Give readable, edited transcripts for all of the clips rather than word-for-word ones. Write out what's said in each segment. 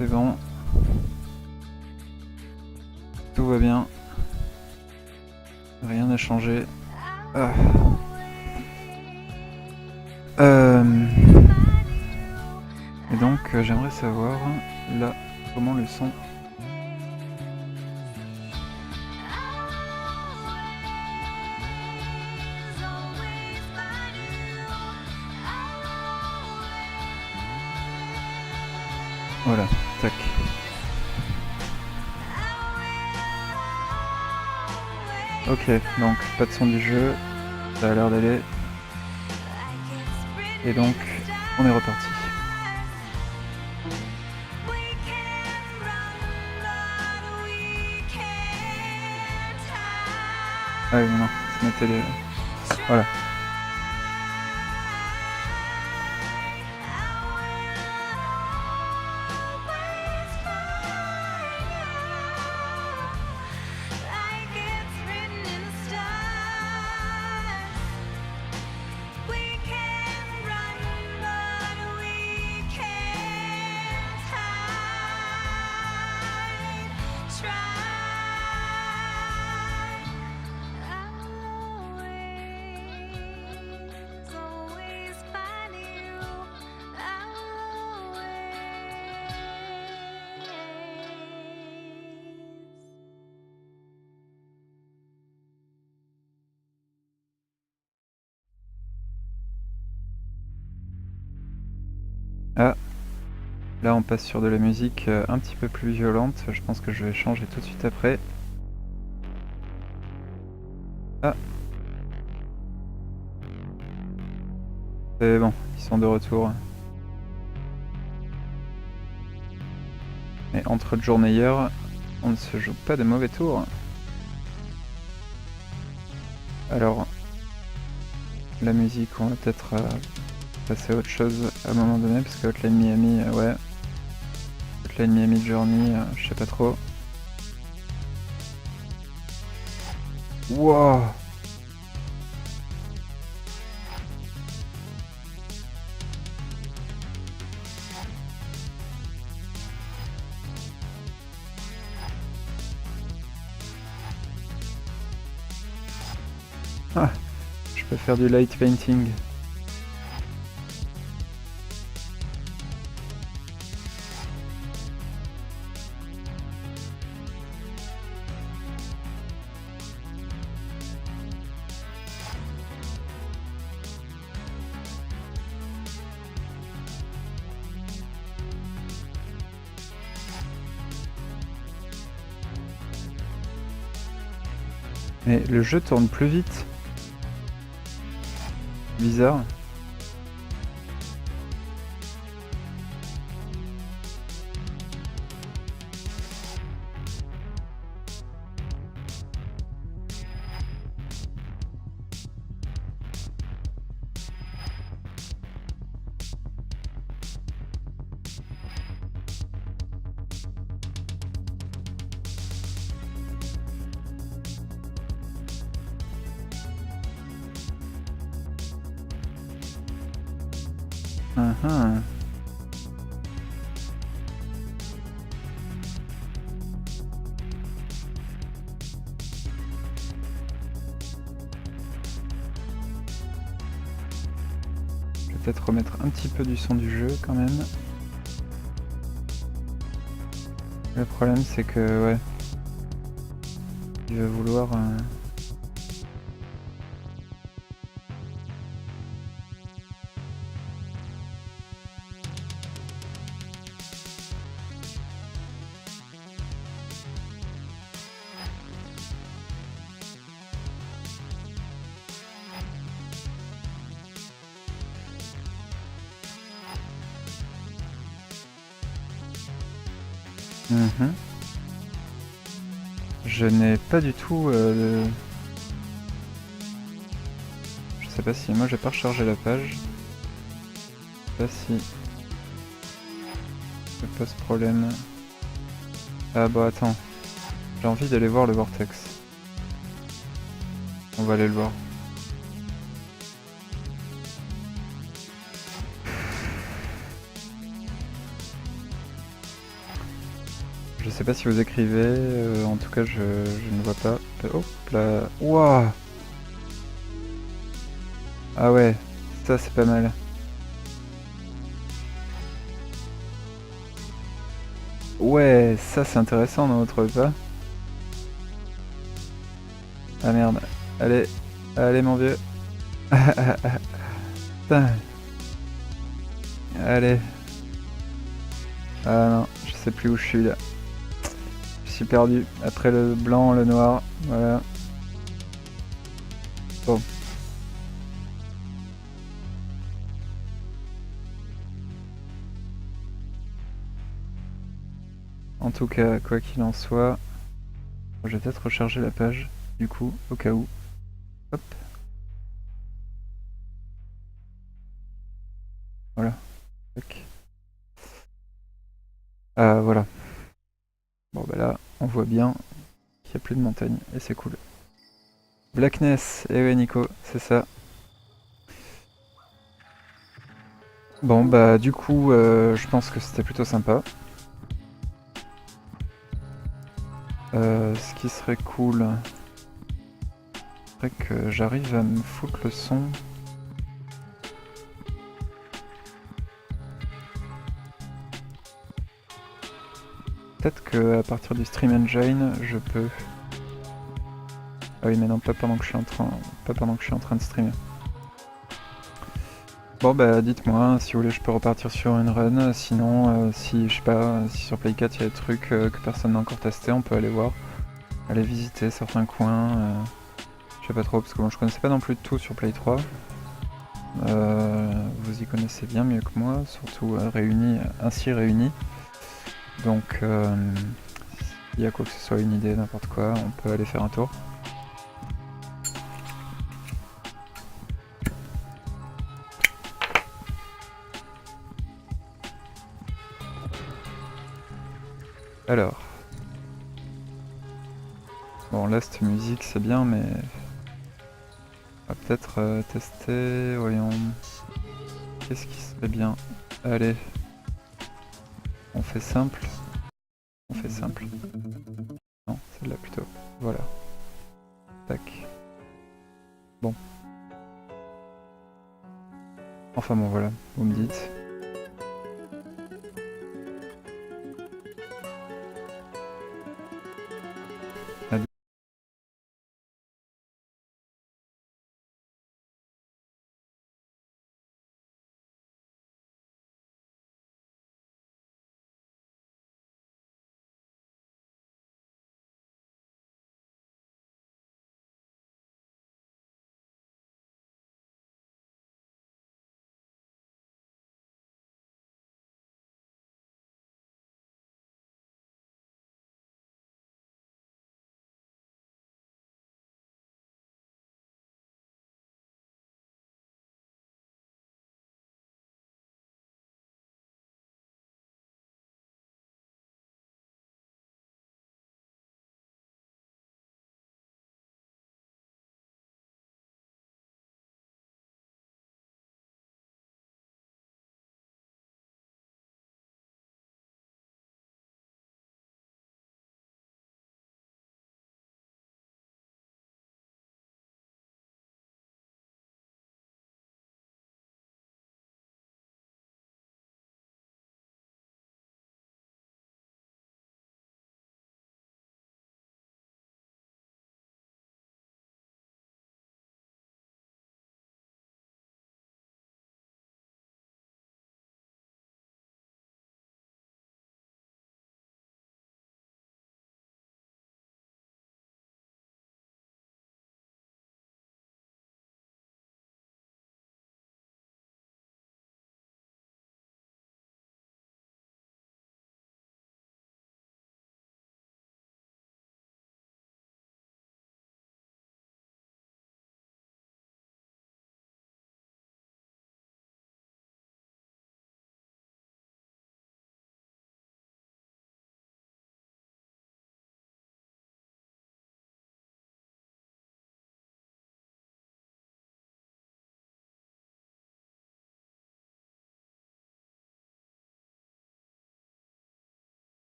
c'est bon. Tout va bien. Rien n'a changé. Ah. Et donc j'aimerais savoir là comment le son. Voilà, tac. Ok, donc pas de son du jeu, ça a l'air d'aller. Et donc, on est reparti. Ah oui, non, c'est ma télé. Voilà. Ah, là on passe sur de la musique un petit peu plus violente, je pense que je vais changer tout de suite après. Ah, c'est bon, ils sont de retour. Mais entre le journeyeur, on ne se joue pas de mauvais tours. Alors, la musique, on va peut-être passer à autre chose à un moment donné, parce que Hotline Miami, ouais. Hotline Miami Journey, je sais pas trop. Wow! Ah, je peux faire du light painting. Mais le jeu tourne plus vite. Bizarre. Uhum. Je vais peut-être remettre un petit peu du son du jeu quand même. Le problème c'est que ouais, il va vouloir Je n'ai pas du tout Je sais pas si moi j'ai pas rechargé la page. Je sais pas si ça pose problème. Ah bah attends, j'ai envie d'aller voir le vortex. On va aller le voir. Je sais pas si vous écrivez, en tout cas je ne vois pas. Hop là. Wouah! Ah ouais, ça c'est pas mal. Ouais, ça c'est intéressant, non, vous trouvez pas? Ah merde. Allez, allez mon vieux. Putain. Allez. Ah non, je sais plus où je suis là. Je suis perdu. Après le blanc, le noir. Voilà. Bon. En tout cas, quoi qu'il en soit, je vais peut-être recharger la page, du coup, au cas où. Hop. Voilà. Tac. Voilà. Bon bah là, on voit bien qu'il n'y a plus de montagne, et c'est cool. Blackness, eh ouais Nico, c'est ça. Bon bah du coup, je pense que c'était plutôt sympa. Ce qui serait cool, c'est que j'arrive à me foutre le son. Peut-être qu'à partir du Stream Engine, je peux... Ah oui mais non, pas pendant que je suis en train de streamer. Bon bah dites-moi, si vous voulez je peux repartir sur une run, sinon si je sais pas, si sur Play 4 il y a des trucs que personne n'a encore testé, on peut aller voir, aller visiter certains coins, je sais pas trop parce que moi je connaissais pas non plus tout sur Play 3. Vous y connaissez bien mieux que moi, surtout ainsi réunis. Donc s'il y a quoi que ce soit, une idée, n'importe quoi, on peut aller faire un tour. Alors, bon là cette musique c'est bien mais on va peut-être tester, voyons, qu'est-ce qui serait bien. Allez, on fait simple. On fait simple. Non, celle-là plutôt. Voilà. Tac. Bon. Enfin bon, voilà. Vous me dites.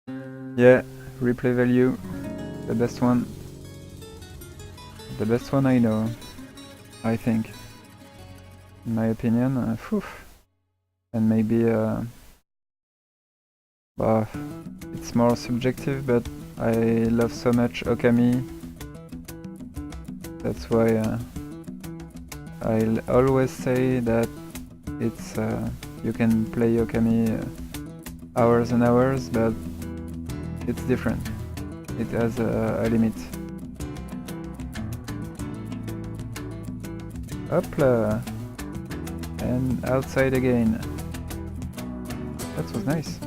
Yeah, replay value, the best one. The best one I know, I think. In my opinion, phew. And maybe, well, it's more subjective, but I love so much Okami. That's why I'll always say that it's you can play Okami hours and hours, but it's different. It has a limit. Hopla! And outside again. That was nice.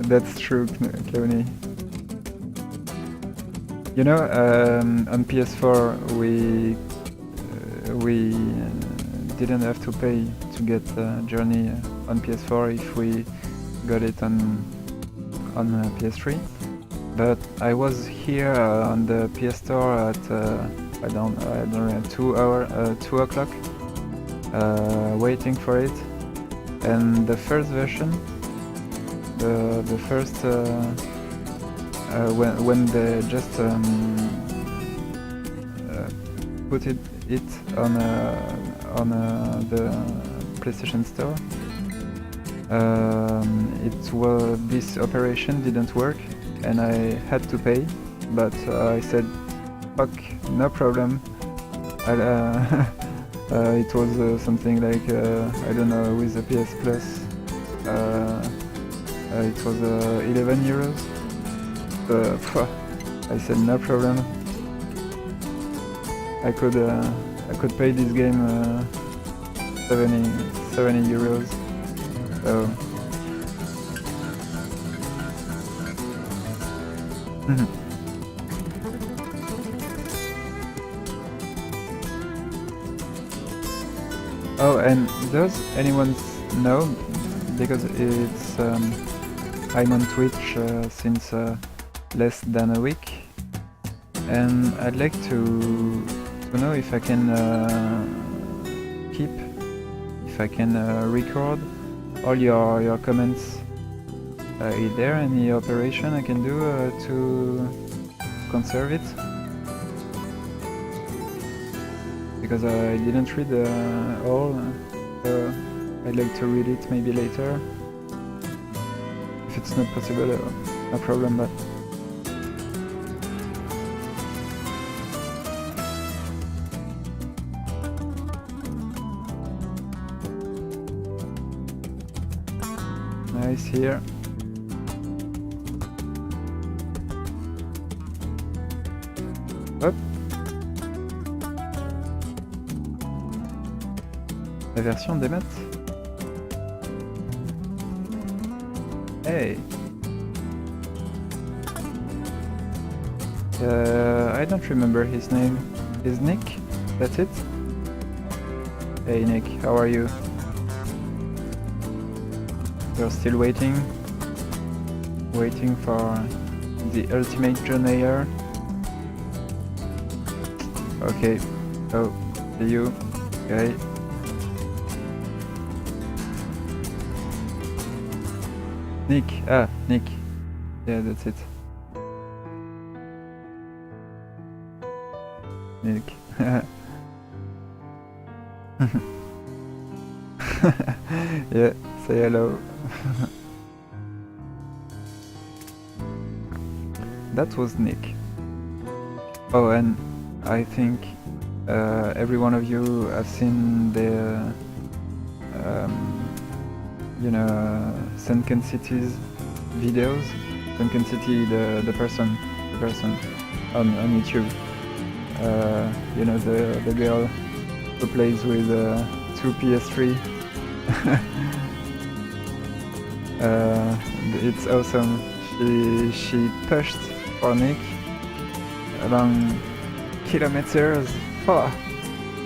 That's true, Clowny. You know, on PS4 we didn't have to pay to get Journey on PS4 if we got it on PS3. But I was here on the PS Store at I don't know 2 o'clock waiting for it, and the first version, the first when they just put it on the PlayStation Store, this operation didn't work, and I had to pay. But I said, "Fuck, no problem." It was something like I don't know, with the PS Plus. It was 11 euros. I said no problem. I could pay this game 70 euros. So oh, and does anyone know? Because it's I'm on Twitch since less than a week, and I'd like to know if I can record all your comments. Is there any operation I can do to conserve it? Because I didn't read all, so I'd like to read it maybe later. If it's not possible, no problem, but... Nice here. Hop. La version des maths. Hey. I don't remember his name. Is Nick? That's it? Hey Nick, how are you? You're still waiting for the ultimate journeyer. Okay. Oh, see you. Okay. Nick. Ah, Nick. Yeah, that's it. Nick. Yeah, say hello. That was Nick. Oh, and I think every one of you have seen the Sunken City's videos. Sunken City, the person on YouTube. You know, the girl who plays with 2 PS3. It's awesome. She pushed for Nick along kilometers. Oh,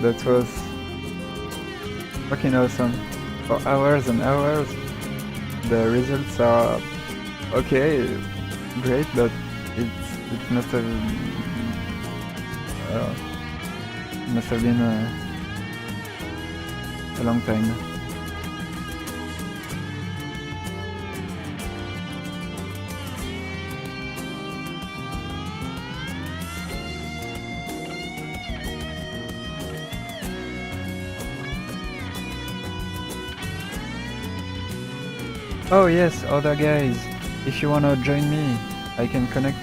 that was fucking awesome. for hours and hours. The results are okay, great, but it must have been a long time. Oh yes, other guys, if you wanna join me, I can connect.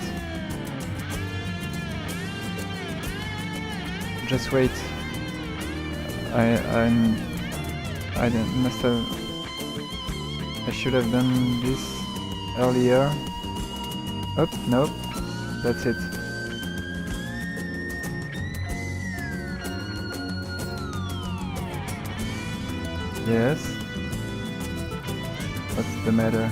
Just wait. I must have. I should have done this earlier. Oh no, that's it. Yes. What's the matter?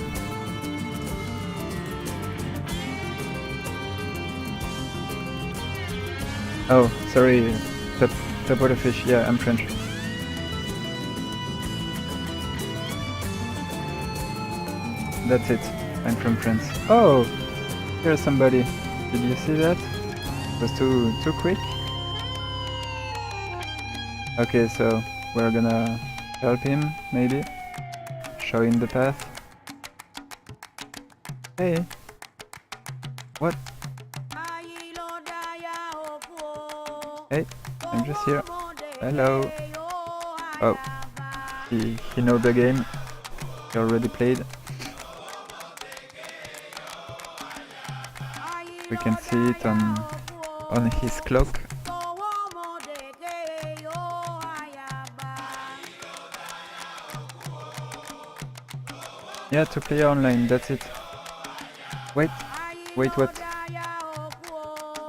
Oh, sorry. Top of the fish. Yeah, I'm French. That's it. I'm from France. Oh, here's somebody. Did you see that? It was too quick. Okay, so we're gonna help him, maybe. Show him the path. Hey. What? Hey, I'm just here. Hello. Oh, he knows the game. He already played. We can see it on his clock. Yeah, to play online, that's it. Wait, what?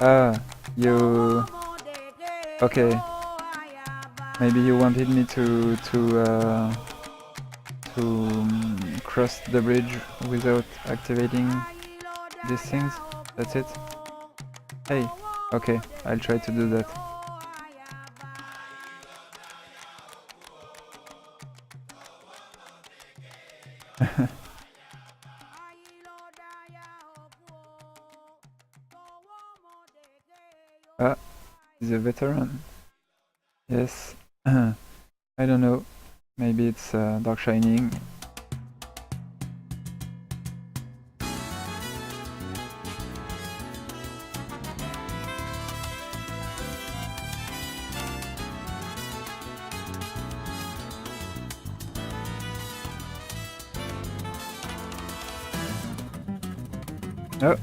Ah, you... Okay. Maybe you wanted me to cross the bridge without activating these things? That's it? Hey, okay, I'll try to do that. Ah, he's a veteran. Yes. I don't know. Maybe it's Dark Shining. Oh,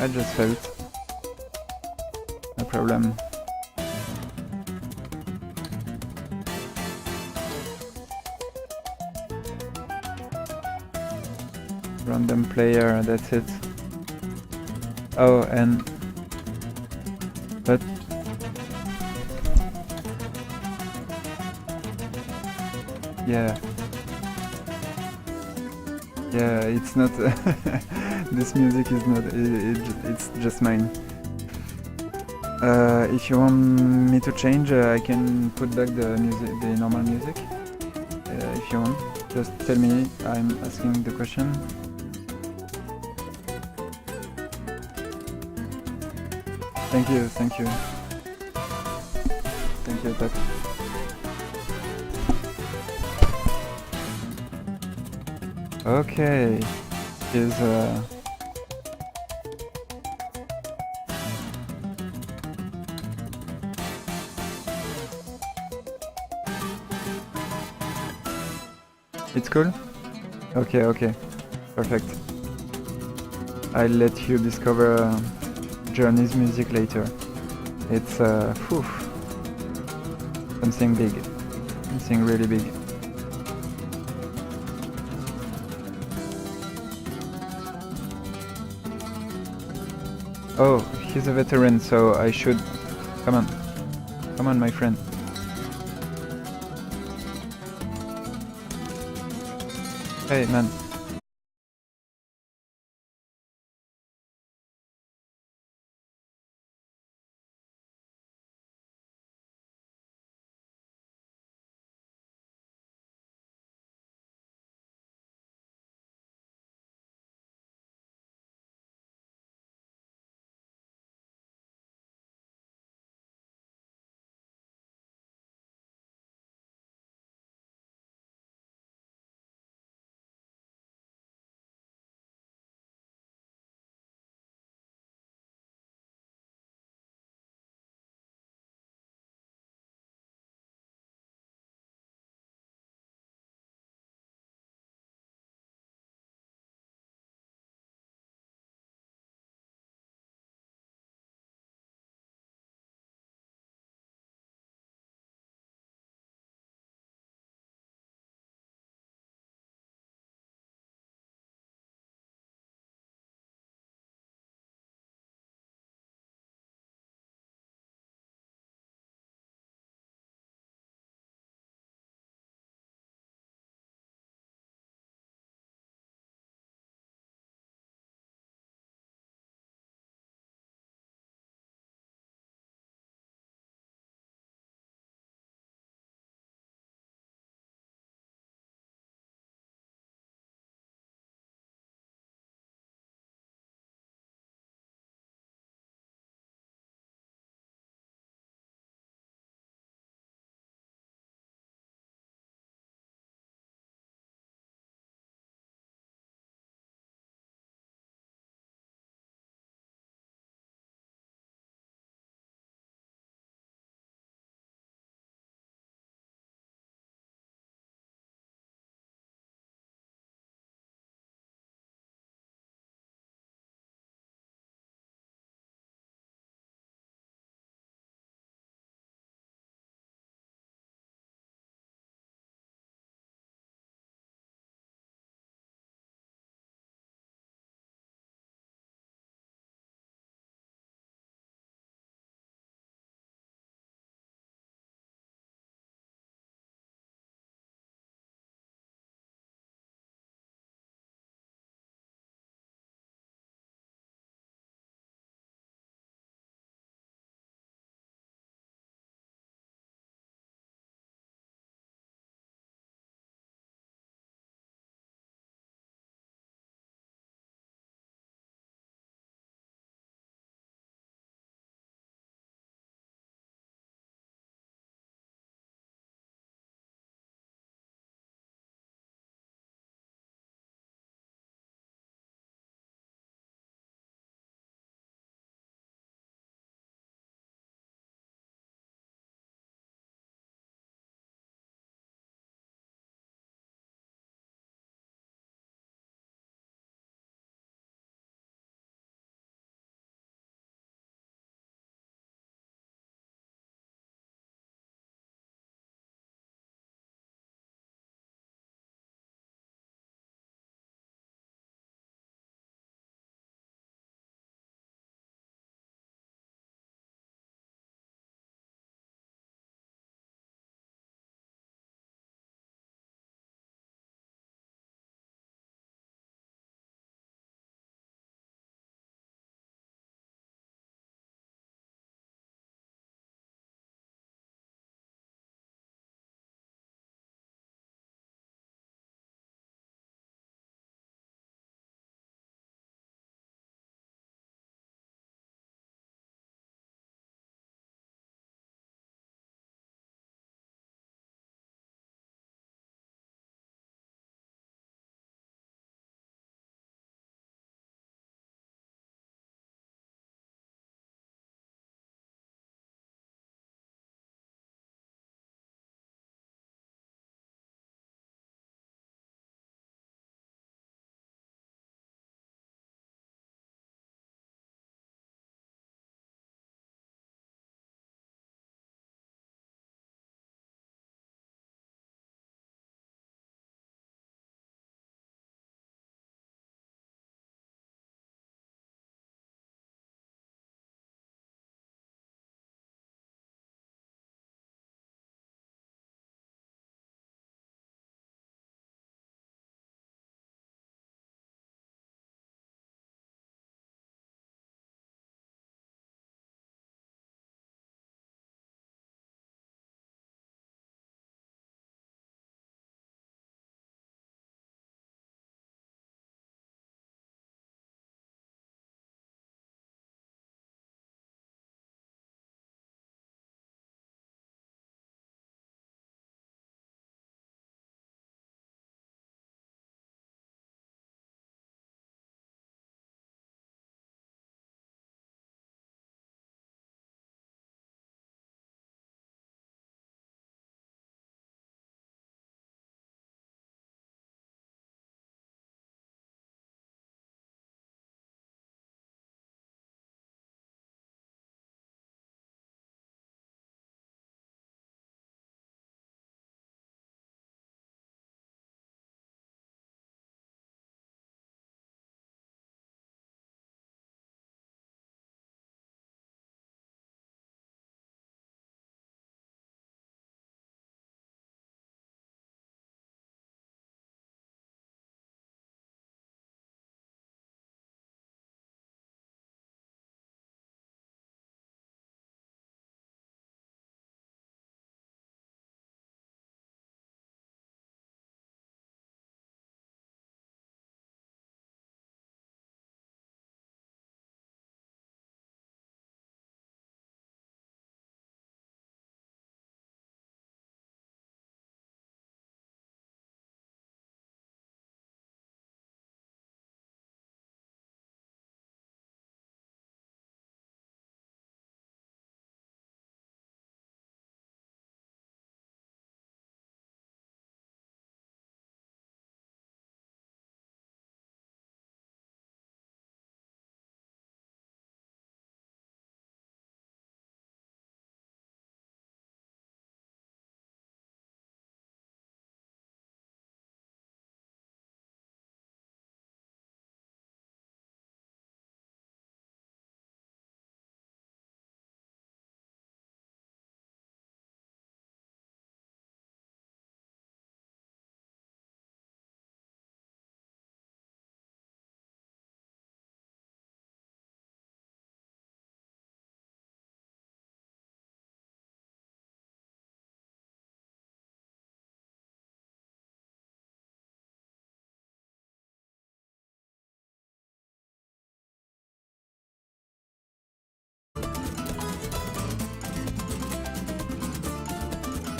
I just felt. No problem. Random player, that's it. Oh, and... But... Yeah. Yeah, it's not... This music is not... it's just mine. If you want me to change, I can put back the music, the normal music. If you want, just tell me. I'm asking the question. Thank you. Thank you, Pat. Okay, here's It's cool? Okay. Perfect. I'll let you discover Journey's music later. It's something big. Something really big. Oh, he's a veteran, so I should... Come on, my friend. Hey, man.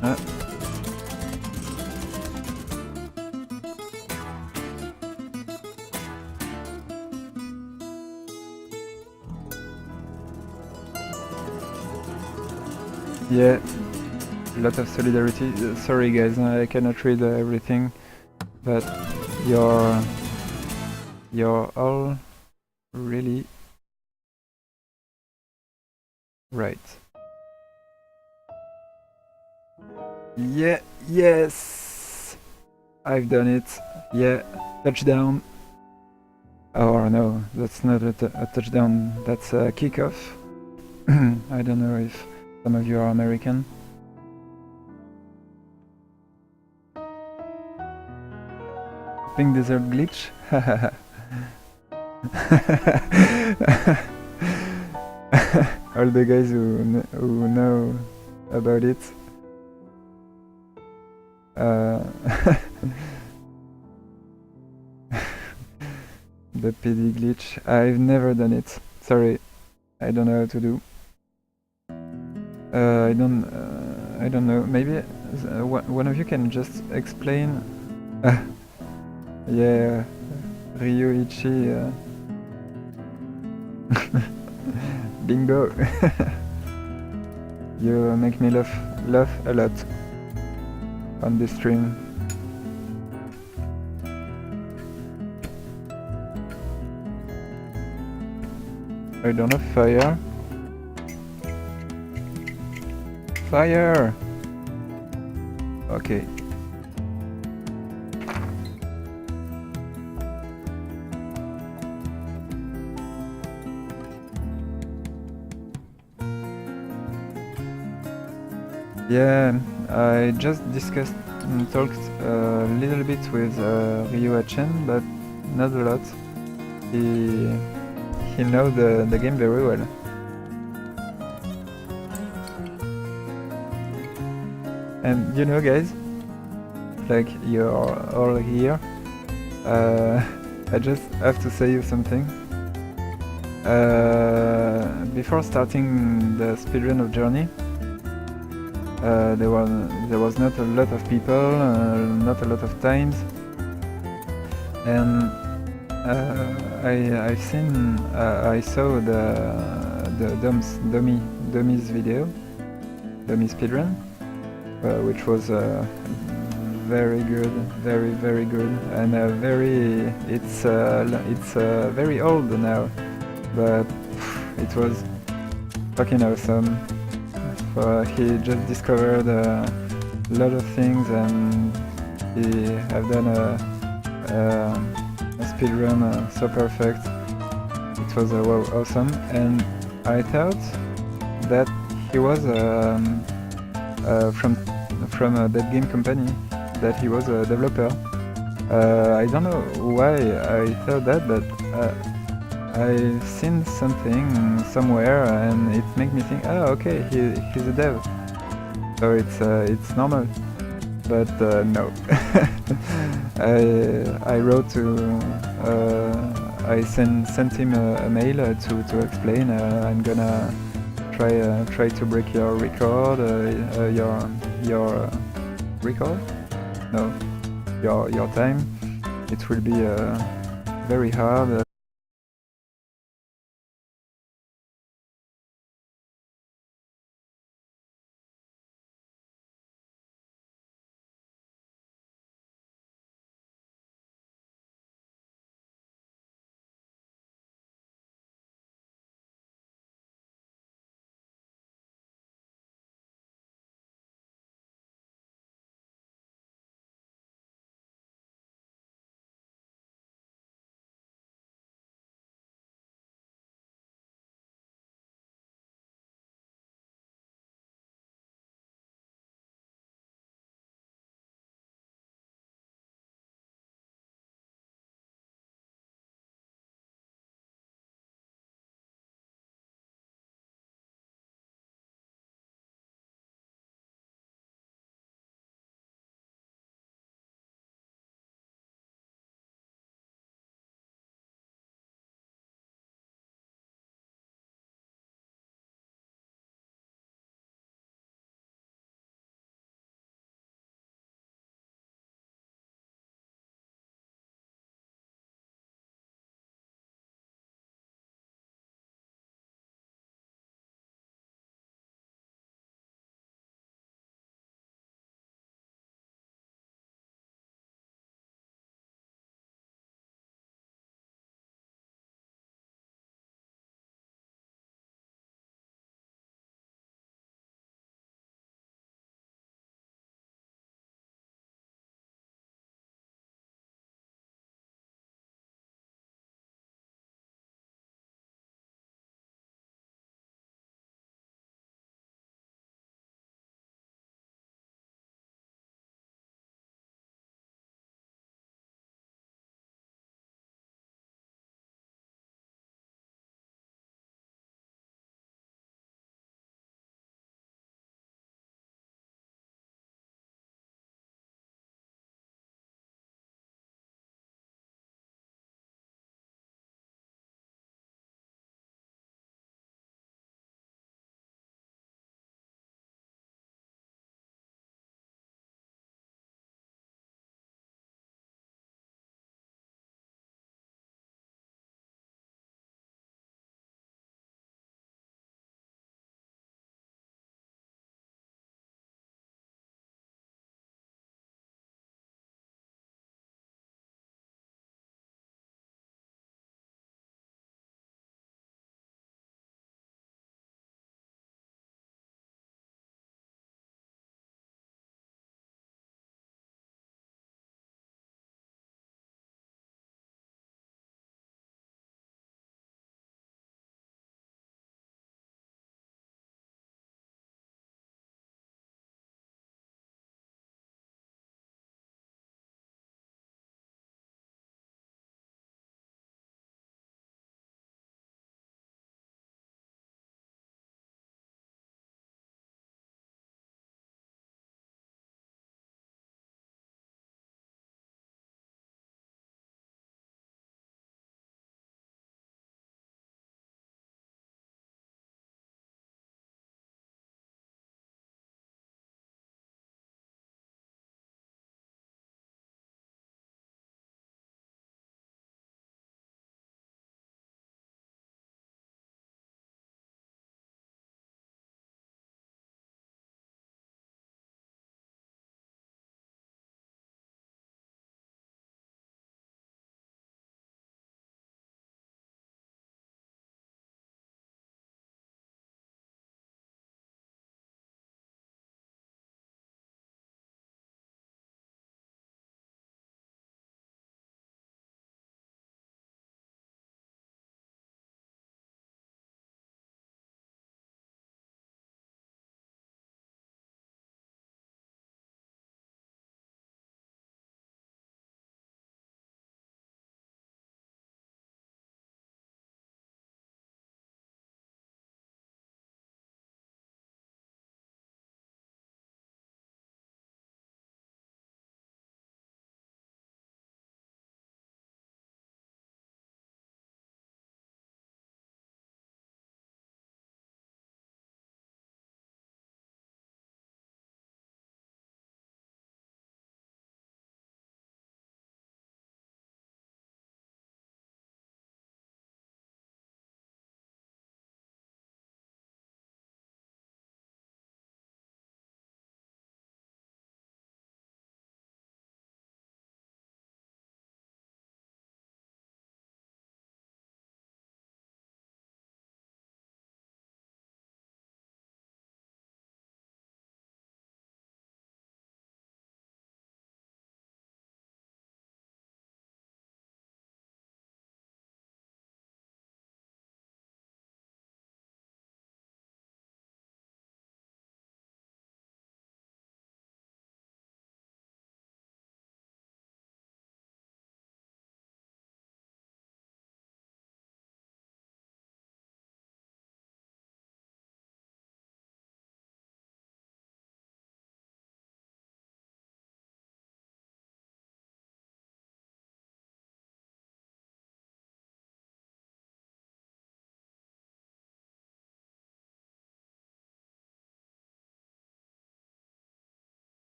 Ah. Yeah, a lot of solidarity. Sorry guys, I cannot read everything, but you're all really right. Yeah, yes! I've done it. Yeah, touchdown. Oh no, that's not a touchdown, that's a kickoff. I don't know if some of you are American. Pink Desert Glitch? All the guys who know about it. The PD glitch. I've never done it. Sorry, I don't know how to do. I don't know. Maybe one of you can just explain. Yeah, Ryuichi. Bingo. You make me laugh a lot on this stream. I don't have fire. Fire! Okay. Yeah, I just discussed and talked a little bit with Ryu-Hachen, but not a lot. He knows the game very well. And you know guys, like you're all here, I just have to say you something. Before starting the speedrun of Journey, there was not a lot of people, not a lot of times, and I saw the dummies video, dummy speedrun, which was very good, very good, and it's very old now, but it was fucking awesome. He just discovered a lot of things, and he have done a speedrun so perfect. It was wow, awesome, and I thought that he was from that game company, that he was a developer. I don't know why I thought that, but I've seen something somewhere and it made me think, oh okay, he's a dev, so it's normal. But no. I wrote to I sent him a mail to explain I'm gonna try to break your record, your record? No, your time. It will be very hard.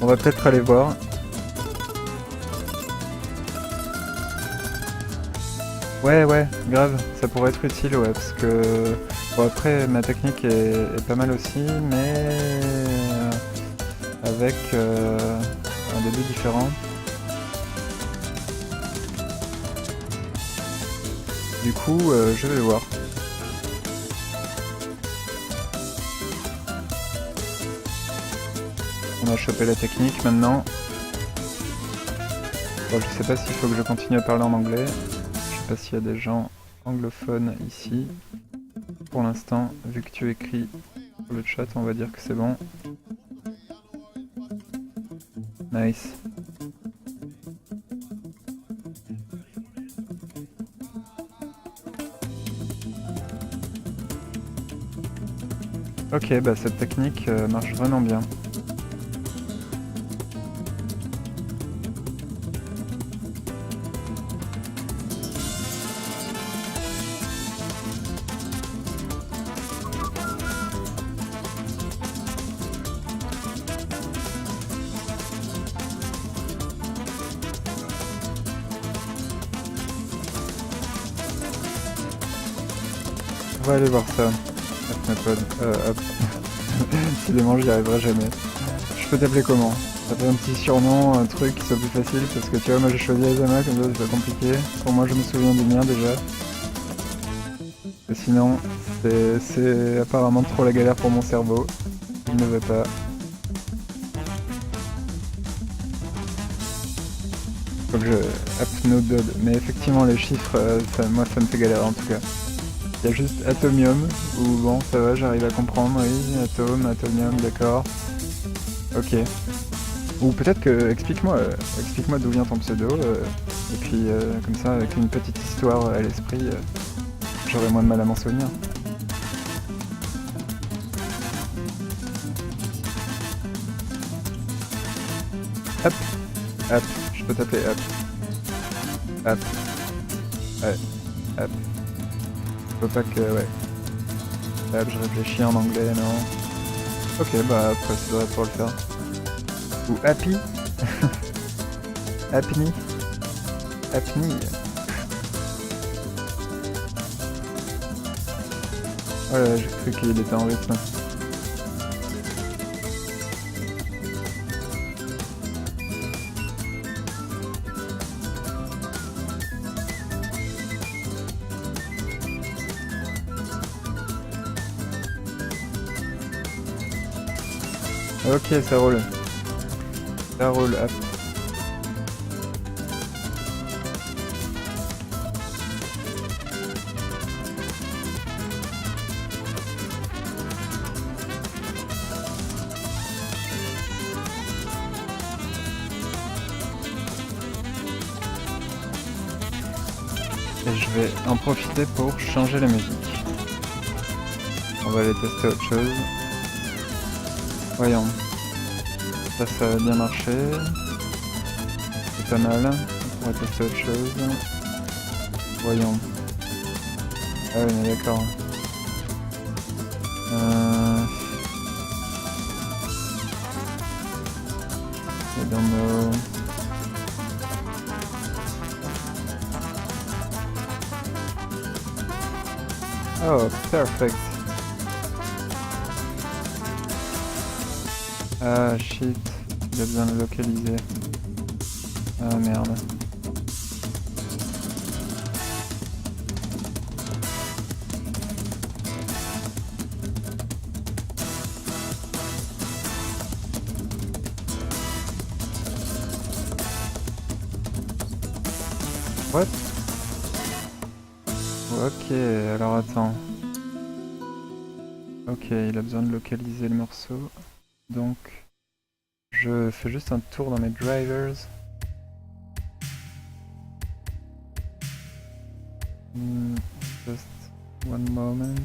On va peut-être aller voir. Ouais, grave, ça pourrait être utile, ouais, parce que... Bon, après, ma technique est pas mal aussi, mais... avec un début différent. Du coup, je vais voir. On a chopé la technique maintenant. Bon, je sais pas s'il faut que je continue à parler en anglais. Je sais pas s'il y a des gens anglophones ici. Pour l'instant, vu que tu écris sur le chat, on va dire que c'est bon. Nice. Ok, bah cette technique marche vraiment bien. On va aller voir ça. Hop. Décidément, j'y arriverai jamais. Je peux t'appeler comment? Ça fait un petit surnom, un truc qui soit plus facile, parce que tu vois, moi j'ai choisi Azama, comme ça c'est pas compliqué. Pour moi, je me souviens du mien déjà. Et sinon, c'est apparemment trop la galère pour mon cerveau. Il ne veut pas. Faut que je... Apnodod. Mais effectivement, les chiffres, moi ça me fait galérer en tout cas. Il y a juste atomium, où bon, ça va, j'arrive à comprendre, oui, atome, atomium, d'accord. Ok. Ou peut-être que, explique-moi d'où vient ton pseudo, et puis comme ça, avec une petite histoire à l'esprit, j'aurai moins de mal à m'en souvenir. Hop, hop, je peux t'appeler hop. Hop. Ouais, hop. Faut pas que, ouais. Hop, je réfléchis en anglais, non. Ok, bah après ça devrait pouvoir le faire. Ou happy. Happy. Happy. Oh là, j'ai cru qu'il était en rythme. Ok, ça roule. Ça roule, hop. Et je vais en profiter pour changer la musique. On va aller tester autre chose. Voyons. Ça a bien marché. C'est pas mal. On va tester autre chose. Voyons. Ah oui, mais d'accord. I don't know. Oh, perfect. Ah shit, il a besoin de localiser. Ah merde. What? Ok, alors attends. Ok, il a besoin de localiser le morceau. Donc, je fais juste un tour dans mes drivers. Just one moment.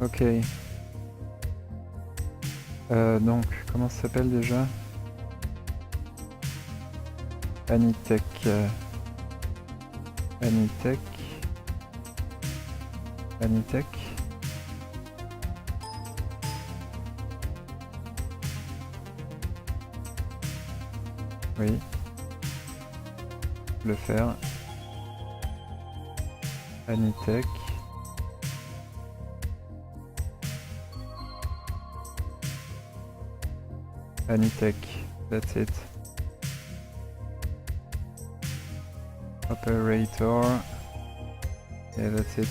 Ok. Donc, comment ça s'appelle déjà? Anitech. Anitech. Anitech. Oui. Le faire. Anitech. Anitech. That's it. Operator. Yeah, that's it.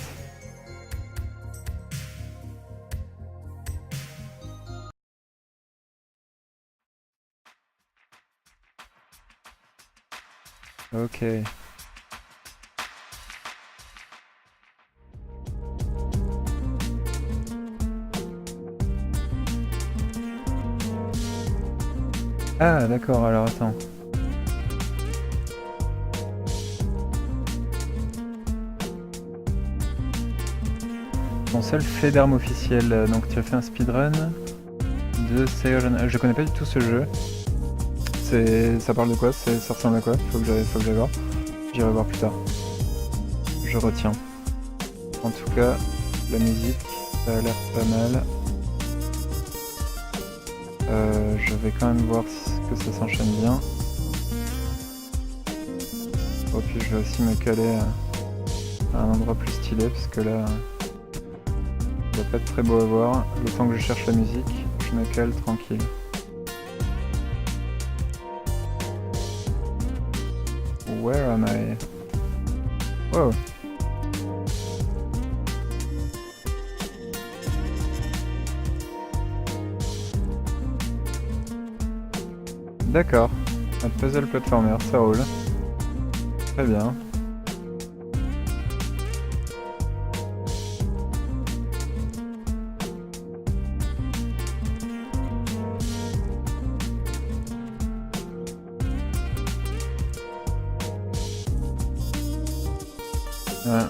Ok. Ah d'accord, alors attends. Ton seul fait d'arme officiel, donc tu as fait un speedrun de Saiyan. Je connais pas du tout ce jeu. Ça parle de quoi? Ça ressemble à quoi? Faut que j'aille voir. J'irai voir plus tard. Je retiens. En tout cas, la musique, ça a l'air pas mal. Je vais quand même voir que ça s'enchaîne bien. Oh, puis je vais aussi me caler à un endroit plus stylé parce que là, ça va pas être très beau à voir. Le temps que je cherche la musique, je me cale tranquille. Where am I? Wow. D'accord. Un puzzle platformer, ça roule. Très bien. Ouais.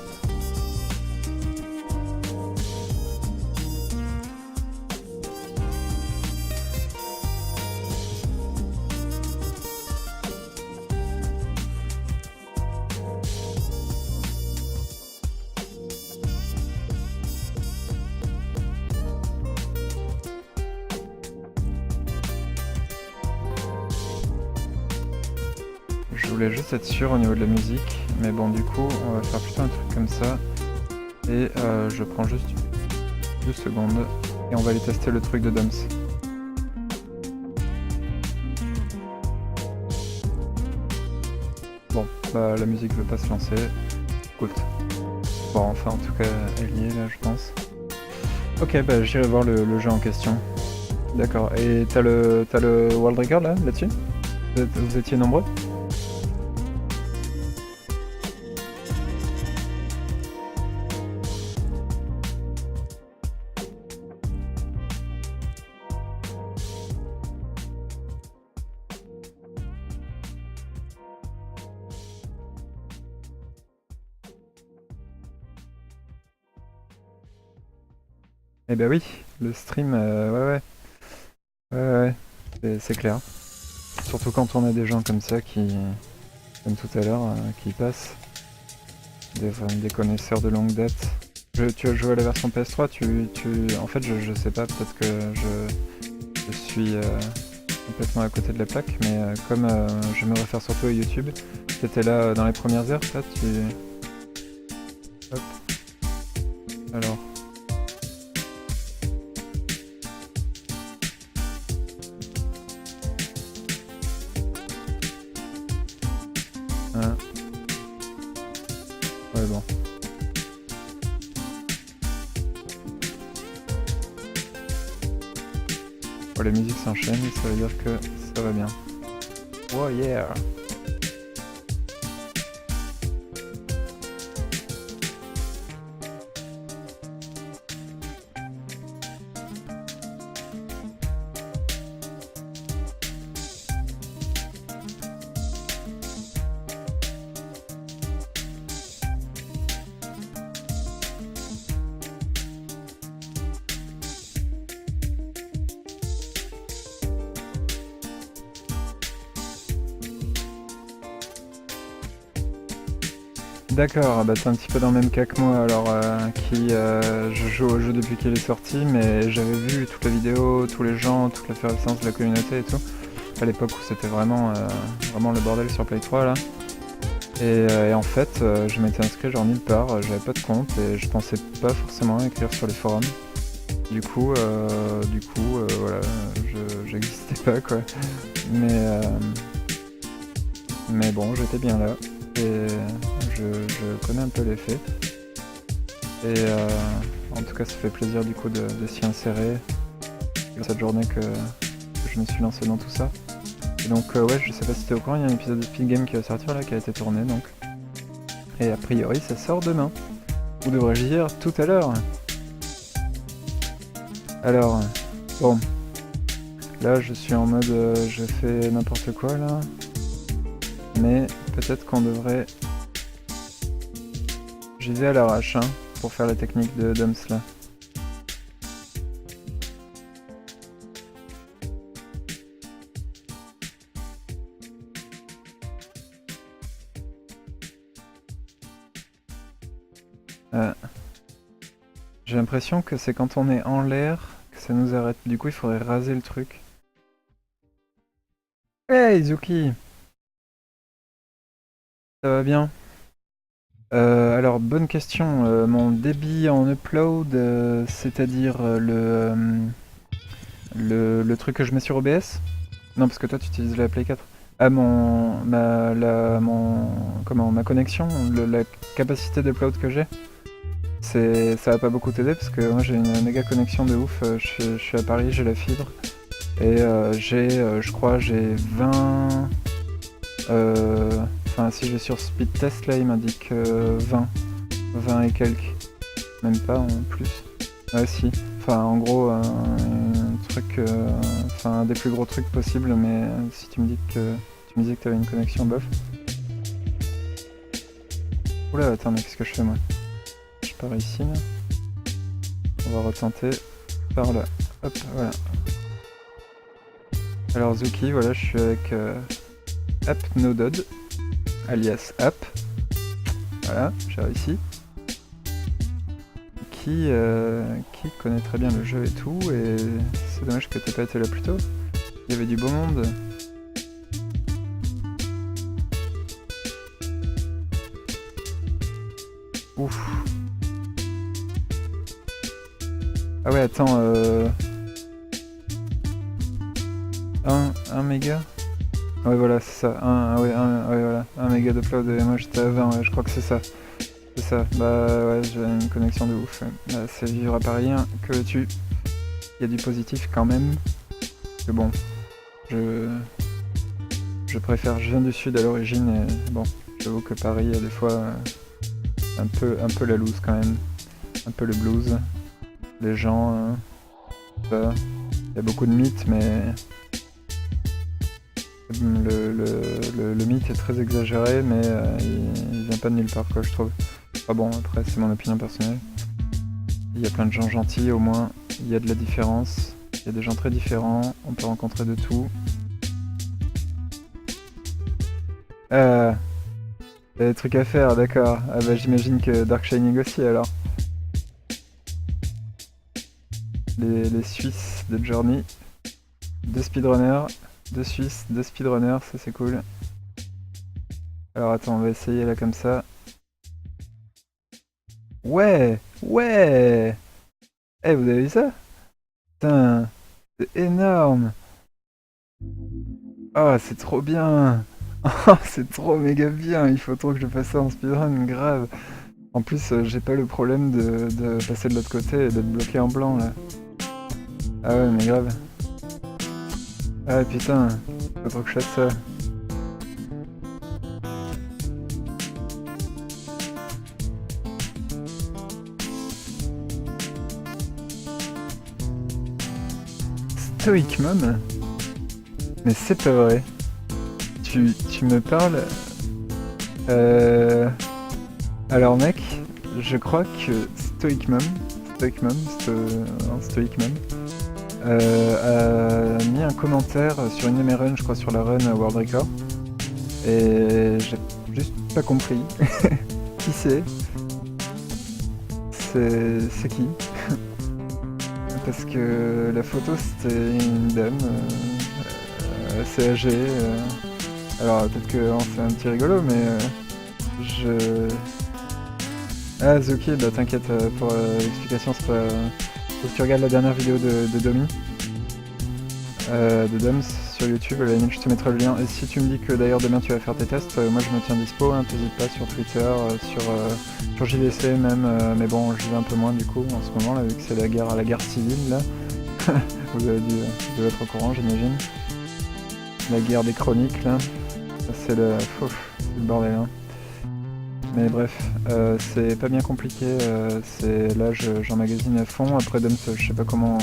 Je voulais juste être sûr au niveau de la musique, mais bon du coup on va faire plutôt un truc comme ça. Et je prends juste 2 secondes et on va aller tester le truc de Doms. Bon, bah la musique veut pas se lancer. Écoute. Bon, enfin en tout cas elle y est là je pense. Ok, bah j'irai voir le jeu en question. D'accord, et t'as le world record là-dessus? Vous étiez nombreux? Eh ben oui, le stream, ouais. C'est clair. Surtout quand on a des gens comme ça qui, comme tout à l'heure, qui passent, des connaisseurs de longue date. Tu as joué à la version PS3, en fait je sais pas, peut-être que je suis complètement à côté de la plaque, mais comme je me réfère surtout à YouTube, t'étais là dans les premières heures, ça, Hop. Alors... Ouais bon. Bon, les musiques s'enchaînent, ça veut dire que ça va bien. Oh yeah! D'accord, bah t'es un petit peu dans le même cas que moi, alors je joue au jeu depuis qu'il est sorti, mais j'avais vu toute la vidéo, tous les gens, toute l'effervescence de la communauté et tout, à l'époque où c'était vraiment le bordel sur Play 3 là. Et en fait, je m'étais inscrit genre nulle part, j'avais pas de compte et je pensais pas forcément écrire sur les forums. Du coup, voilà, j'existais pas quoi. Mais bon, j'étais bien là et je connais un peu les faits. Et en tout cas, ça fait plaisir du coup de s'y insérer cette journée que je me suis lancé dans tout ça. Et donc ouais, je sais pas si t'es au courant, il y a un épisode de Speed Game qui va sortir là, qui a été tourné donc. Et a priori, ça sort demain. Ou devrais-je dire tout à l'heure. Alors, bon. Là, je suis en mode je fais n'importe quoi là. Mais peut-être qu'on devrait... J'y vais à l'arrache hein, pour faire la technique de Doms là. J'ai l'impression que c'est quand on est en l'air que ça nous arrête. Du coup, il faudrait raser le truc. Hey Zuki! Ça va bien? Alors, bonne question. Mon débit en upload, c'est-à-dire le truc que je mets sur OBS? Non, parce que toi, tu utilises la Play 4. Ah, ma connexion, la capacité d'upload que j'ai, ça va pas beaucoup t'aider parce que moi j'ai une méga connexion de ouf. Je suis à Paris, j'ai la fibre. Et je crois, j'ai 20... Enfin, si je vais sur speed test, là, il m'indique 20 et quelques. Même pas en plus. Ouais, si. Enfin, en gros, un truc... Enfin, un des plus gros trucs possibles, mais si tu me dis que... Tu me disais que t'avais une connexion bof. Oula, attends, mais qu'est-ce que je fais, moi? Je pars ici, là. On va retenter par là. Hop, voilà. Alors, Zuki, voilà, je suis avec AppNodod, alias App. Voilà, j'ai réussi. Qui connaît très bien le jeu et tout, et c'est dommage que t'aies pas été là plus tôt. Il y avait du beau monde. Ouf. Ah ouais, attends, 1 méga. Ouais, voilà, c'est ça. Ouais, voilà. 1 méga d'upload et moi j'étais à 20, ouais, je crois que c'est ça. C'est ça. Bah ouais, j'ai une connexion de ouf. Ouais. Bah, c'est vivre à Paris, hein. Que veux-tu? Il y a du positif quand même. Que bon, je viens du sud à l'origine et bon, j'avoue que Paris a des fois un peu la loose quand même. Un peu le blues. Les gens, il y a beaucoup de mythes, mais le mythe est très exagéré, mais il vient pas de nulle part, quoi, je trouve. Ah bon, après, c'est mon opinion personnelle. Il y a plein de gens gentils, au moins, il y a de la différence. Il y a des gens très différents, on peut rencontrer de tout. Il y a des trucs à faire, d'accord. Ah bah j'imagine que Dark Shining aussi, alors. Les Suisses de Journey, 2 speedrunners, 2 Suisses, 2 speedrunners, ça c'est cool. Alors attends, on va essayer là comme ça. Ouais! Ouais! Eh, vous avez vu ça? Putain, c'est énorme! Oh, c'est trop bien! Oh, c'est trop méga bien! Il faut trop que je fasse ça en speedrun, grave! En plus, j'ai pas le problème de passer de l'autre côté et d'être bloqué en blanc là. Ah ouais, mais grave. Ah putain, faut trop que je fasse ça. Stoic Mom? Mais c'est pas vrai. Tu me parles... Alors mec, je crois que Stoic Mom, a mis un commentaire sur une de mes runs, je crois sur la run World Record. Et j'ai juste pas compris. qui c'est. C'est qui? Parce que la photo c'était une dame assez âgée. Alors peut-être que c'est un petit rigolo, mais je... Ah Zuki, bah t'inquiète pour l'explication, c'est pas... Faut que tu regardes la dernière vidéo de Domi. De Doms sur YouTube, à la limite je te mettrai le lien. Et si tu me dis que d'ailleurs demain tu vas faire tes tests, moi je me tiens dispo, hein, t'hésites pas sur Twitter, sur JVC même, mais bon je vais un peu moins du coup en ce moment là, vu que c'est la guerre civile là. Vous avez dû être au courant j'imagine. La guerre des chroniques là, c'est le bordel hein. Mais bref, c'est pas bien compliqué, là j'emmagasine à fond, après Doms je sais pas comment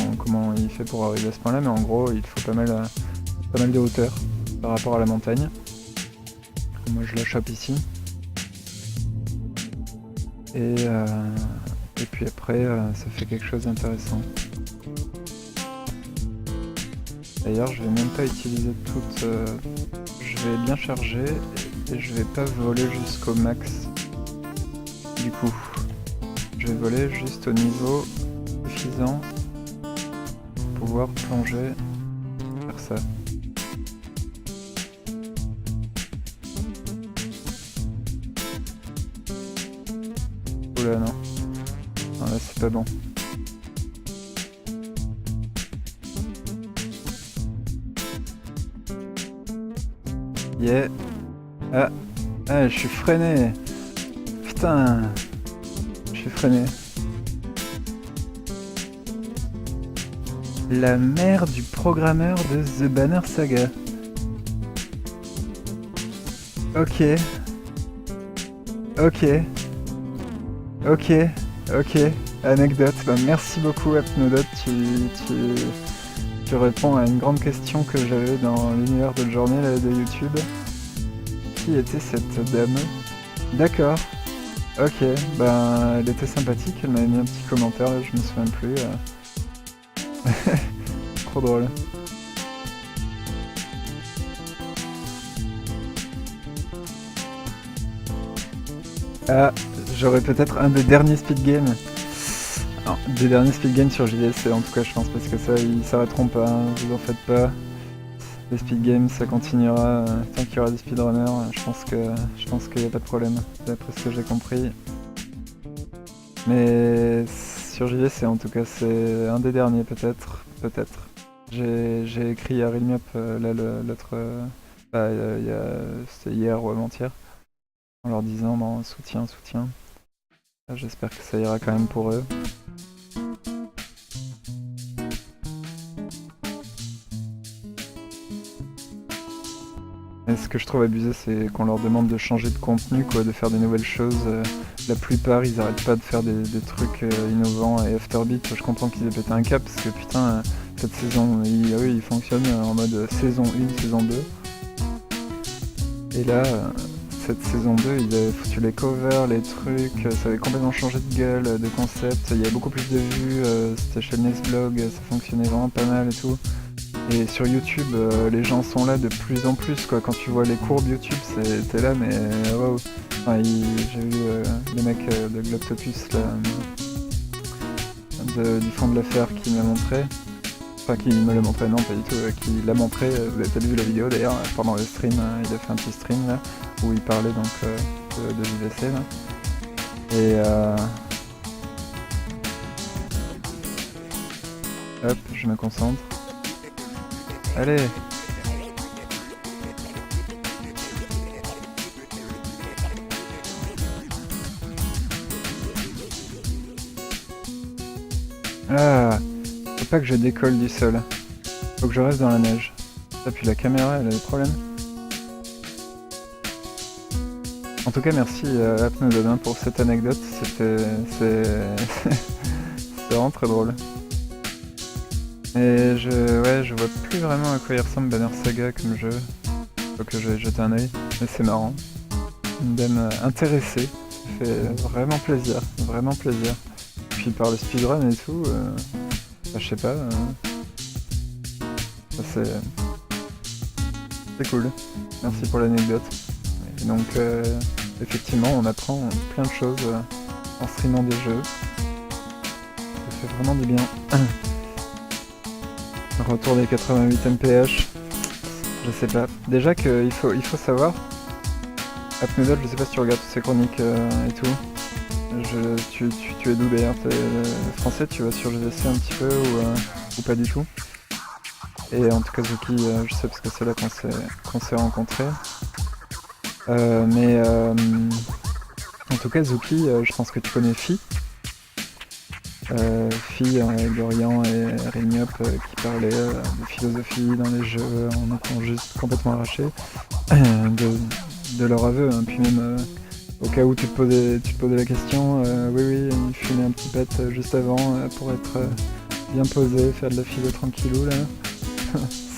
il fait pour arriver à ce point là, mais en gros il faut pas mal de hauteur par rapport à la montagne. Moi je la chope ici. Et puis après ça fait quelque chose d'intéressant. D'ailleurs je vais même pas utiliser toute... je vais bien charger et je vais pas voler jusqu'au max. Du coup, je vais voler juste au niveau suffisant pour pouvoir plonger, faire ça. Oula non, non là c'est pas bon. Yeah. Ah, je suis freiné. Putain, je suis freiné. La mère du programmeur de The Banner Saga. Ok. Anecdote. Bah, merci beaucoup Apnodot. Tu réponds à une grande question que j'avais dans l'univers de journée là, de YouTube. Qui était cette dame? D'accord. Ok, ben elle était sympathique, elle m'avait mis un petit commentaire, là, je me souviens plus. Trop drôle. Ah, j'aurais peut-être un des derniers speed games. Non, des derniers speed games sur JDC en tout cas je pense, parce que ça ils s'arrêteront pas, hein, vous en faites pas. Les speed games ça continuera tant qu'il y aura des speedrunners, je pense qu'il n'y a pas de problème, d'après ce que j'ai compris. Mais sur JDC en tout cas c'est un des derniers peut-être. J'ai écrit à Realme Up là l'autre... c'était hier ou avant-hier, en leur disant non, soutien. J'espère que ça ira quand même pour eux. Et ce que je trouve abusé, c'est qu'on leur demande de changer de contenu, quoi, de faire des nouvelles choses. La plupart, ils arrêtent pas de faire des trucs innovants. Et Afterbeat, je comprends qu'ils aient pété un cap, parce que putain, cette saison, ils fonctionnent en mode saison 1, saison 2. Et là, cette saison 2, ils avaient foutu les covers, les trucs, ça avait complètement changé de gueule, de concept. Il y avait beaucoup plus de vues, c'était chez le Nesblog, ça fonctionnait vraiment pas mal et tout. Et sur YouTube, les gens sont là de plus en plus, quoi. Quand tu vois les courbes YouTube, t'es là, mais waouh. Enfin, j'ai vu le mec de Globtopus, là, du fond de l'affaire, qui me l'a montré. Enfin, qui me l'a montré, non, pas du tout, qui l'a montré. Vous avez peut-être vu la vidéo d'ailleurs, pendant le stream, il a fait un petit stream là, où il parlait donc de JVC là. Et hop, je me concentre. Allez! Ah! Faut pas que je décolle du sol. Faut que je reste dans la neige. Ah, puis la caméra, elle a des problèmes. En tout cas, merci Apnododin pour cette anecdote. C'est vraiment très drôle. Et je vois plus vraiment à quoi il ressemble Banner Saga comme jeu. Faut que je vais jeter un oeil. Mais c'est marrant. Une dame intéressée. Ça fait vraiment plaisir. Vraiment plaisir. Puis par le speedrun et tout, je sais pas. C'est cool. Merci pour l'anecdote. Et donc effectivement, on apprend plein de choses en streamant des jeux. Ça fait vraiment du bien. Retour des 88 mph. Je sais pas. Déjà qu'il faut savoir. Upnoodle, je sais pas si tu regardes toutes ces chroniques et tout. Tu es d'où d'ailleurs? T'es français, tu vas sur GVC un petit peu ou pas du tout? Et en tout cas Zuki, je sais parce que c'est là qu'on s'est rencontrés. Mais en tout cas Zuki, je pense que tu connais Phi. Phi, Dorian et Rémiop qui parlaient de philosophie dans les jeux, en ont juste complètement arraché de leur aveu, hein. Puis même au cas où tu te posais la question, oui, il fumait un petit pet juste avant pour être bien posé, faire de la philo tranquillou là.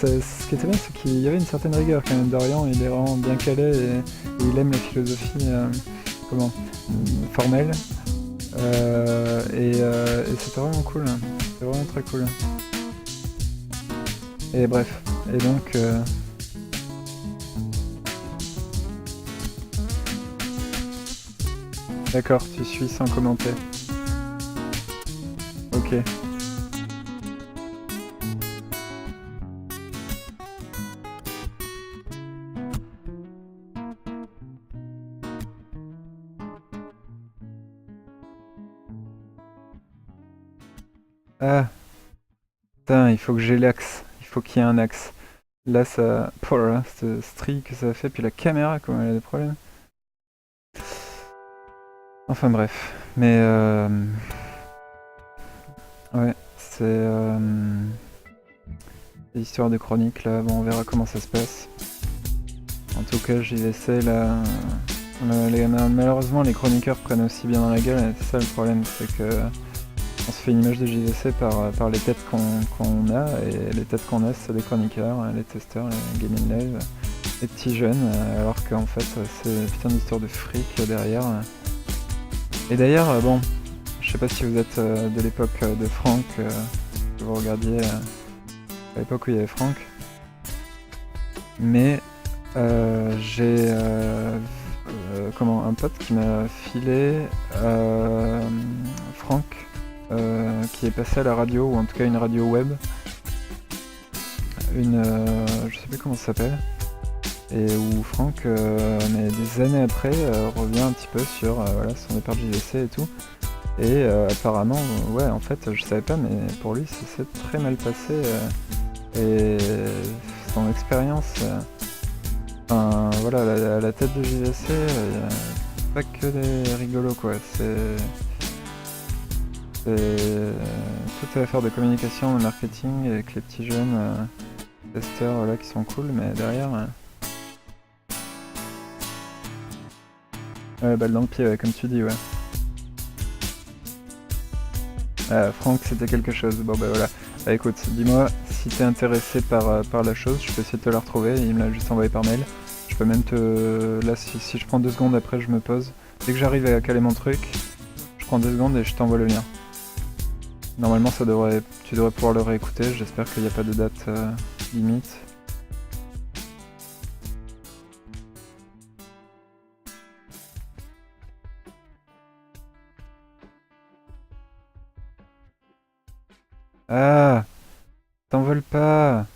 Ce qui était bien, c'est qu'il y avait une certaine rigueur quand même. Dorian, il est vraiment bien calé et il aime la philosophie formelle. Et c'était vraiment cool, c'était vraiment très cool. Et bref, et donc d'accord, tu suis sans commenter. Ok. Ah, putain, il faut que j'ai l'axe. Il faut qu'il y ait un axe. Là, ça... Oh là là, ce stri que ça a fait, puis la caméra, comment elle a des problèmes. Enfin bref. Mais ouais, c'est... l'histoire de chronique, là, bon, on verra comment ça se passe. En tout cas, JVC, là... malheureusement, les chroniqueurs prennent aussi bien dans la gueule, et c'est ça le problème, c'est que... On se fait une image de JVC par les têtes qu'on a, et les têtes qu'on a, c'est les chroniqueurs, les testeurs, les gaming live, les petits jeunes, alors qu'en fait c'est putain d'histoire de fric derrière. Et d'ailleurs, bon, je sais pas si vous êtes de l'époque de Franck, que vous regardiez à l'époque où il y avait Franck, mais j'ai un pote qui m'a filé Franck, qui est passé à la radio, ou en tout cas une radio web, je sais plus comment ça s'appelle, et où Franck, mais des années après, revient un petit peu sur son départ de JVC et tout, et apparemment, ouais, en fait, je savais pas, mais pour lui, ça s'est très mal passé, et son expérience, voilà, à la tête de JVC, il y a pas que des rigolos, quoi, c'est toute affaire de communication, de marketing, avec les petits jeunes testeurs là qui sont cool, mais derrière... Ouais, balle dans le pied, ouais, comme tu dis, ouais. Franck, c'était quelque chose. Bon bah voilà. Écoute, dis-moi si t'es intéressé par la chose, je peux essayer de te la retrouver, il me l'a juste envoyé par mail. Je peux même te... Là, si je prends 2 secondes, après je me pose. Dès que j'arrive à caler mon truc, je prends 2 secondes et je t'envoie le lien. Normalement, tu devrais pouvoir le réécouter, j'espère qu'il n'y a pas de date limite. Ah, t'envole pas,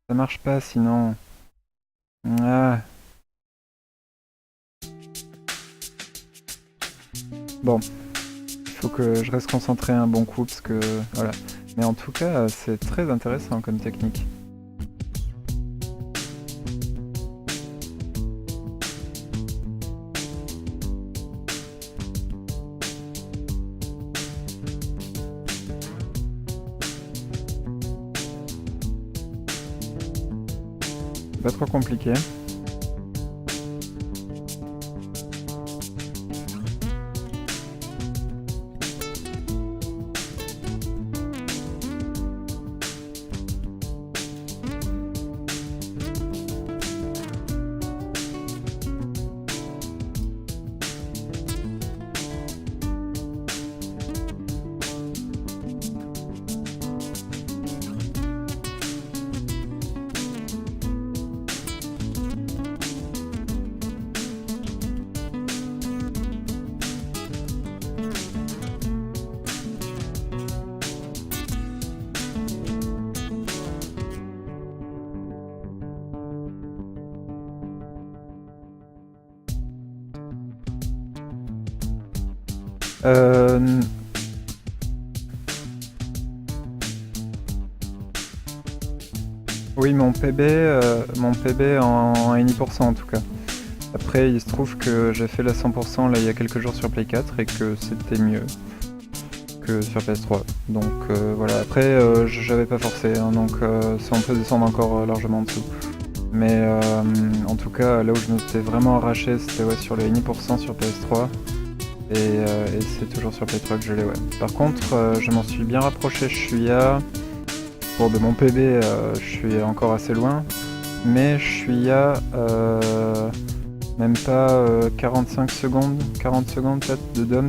ça marche pas sinon. Ah. Bon, il faut que je reste concentré un bon coup parce que voilà. Mais en tout cas, c'est très intéressant comme technique. Pas trop compliqué. Euh... Oui, mon PB en any% en tout cas. Après, il se trouve que j'ai fait la 100% là il y a quelques jours sur Play 4 et que c'était mieux que sur PS3. Donc voilà, après j'avais pas forcé, hein, donc ça on peut descendre encore largement en dessous. Mais en tout cas, là où je me suis vraiment arraché, c'était ouais, sur le any% sur PS3. Et c'est toujours sur Play 3 que je l'ai, ouais. Par contre, je m'en suis bien rapproché, je suis à... Bon, de mon PB, je suis encore assez loin, mais je suis à même pas 45 secondes, 40 secondes peut-être de DOMS,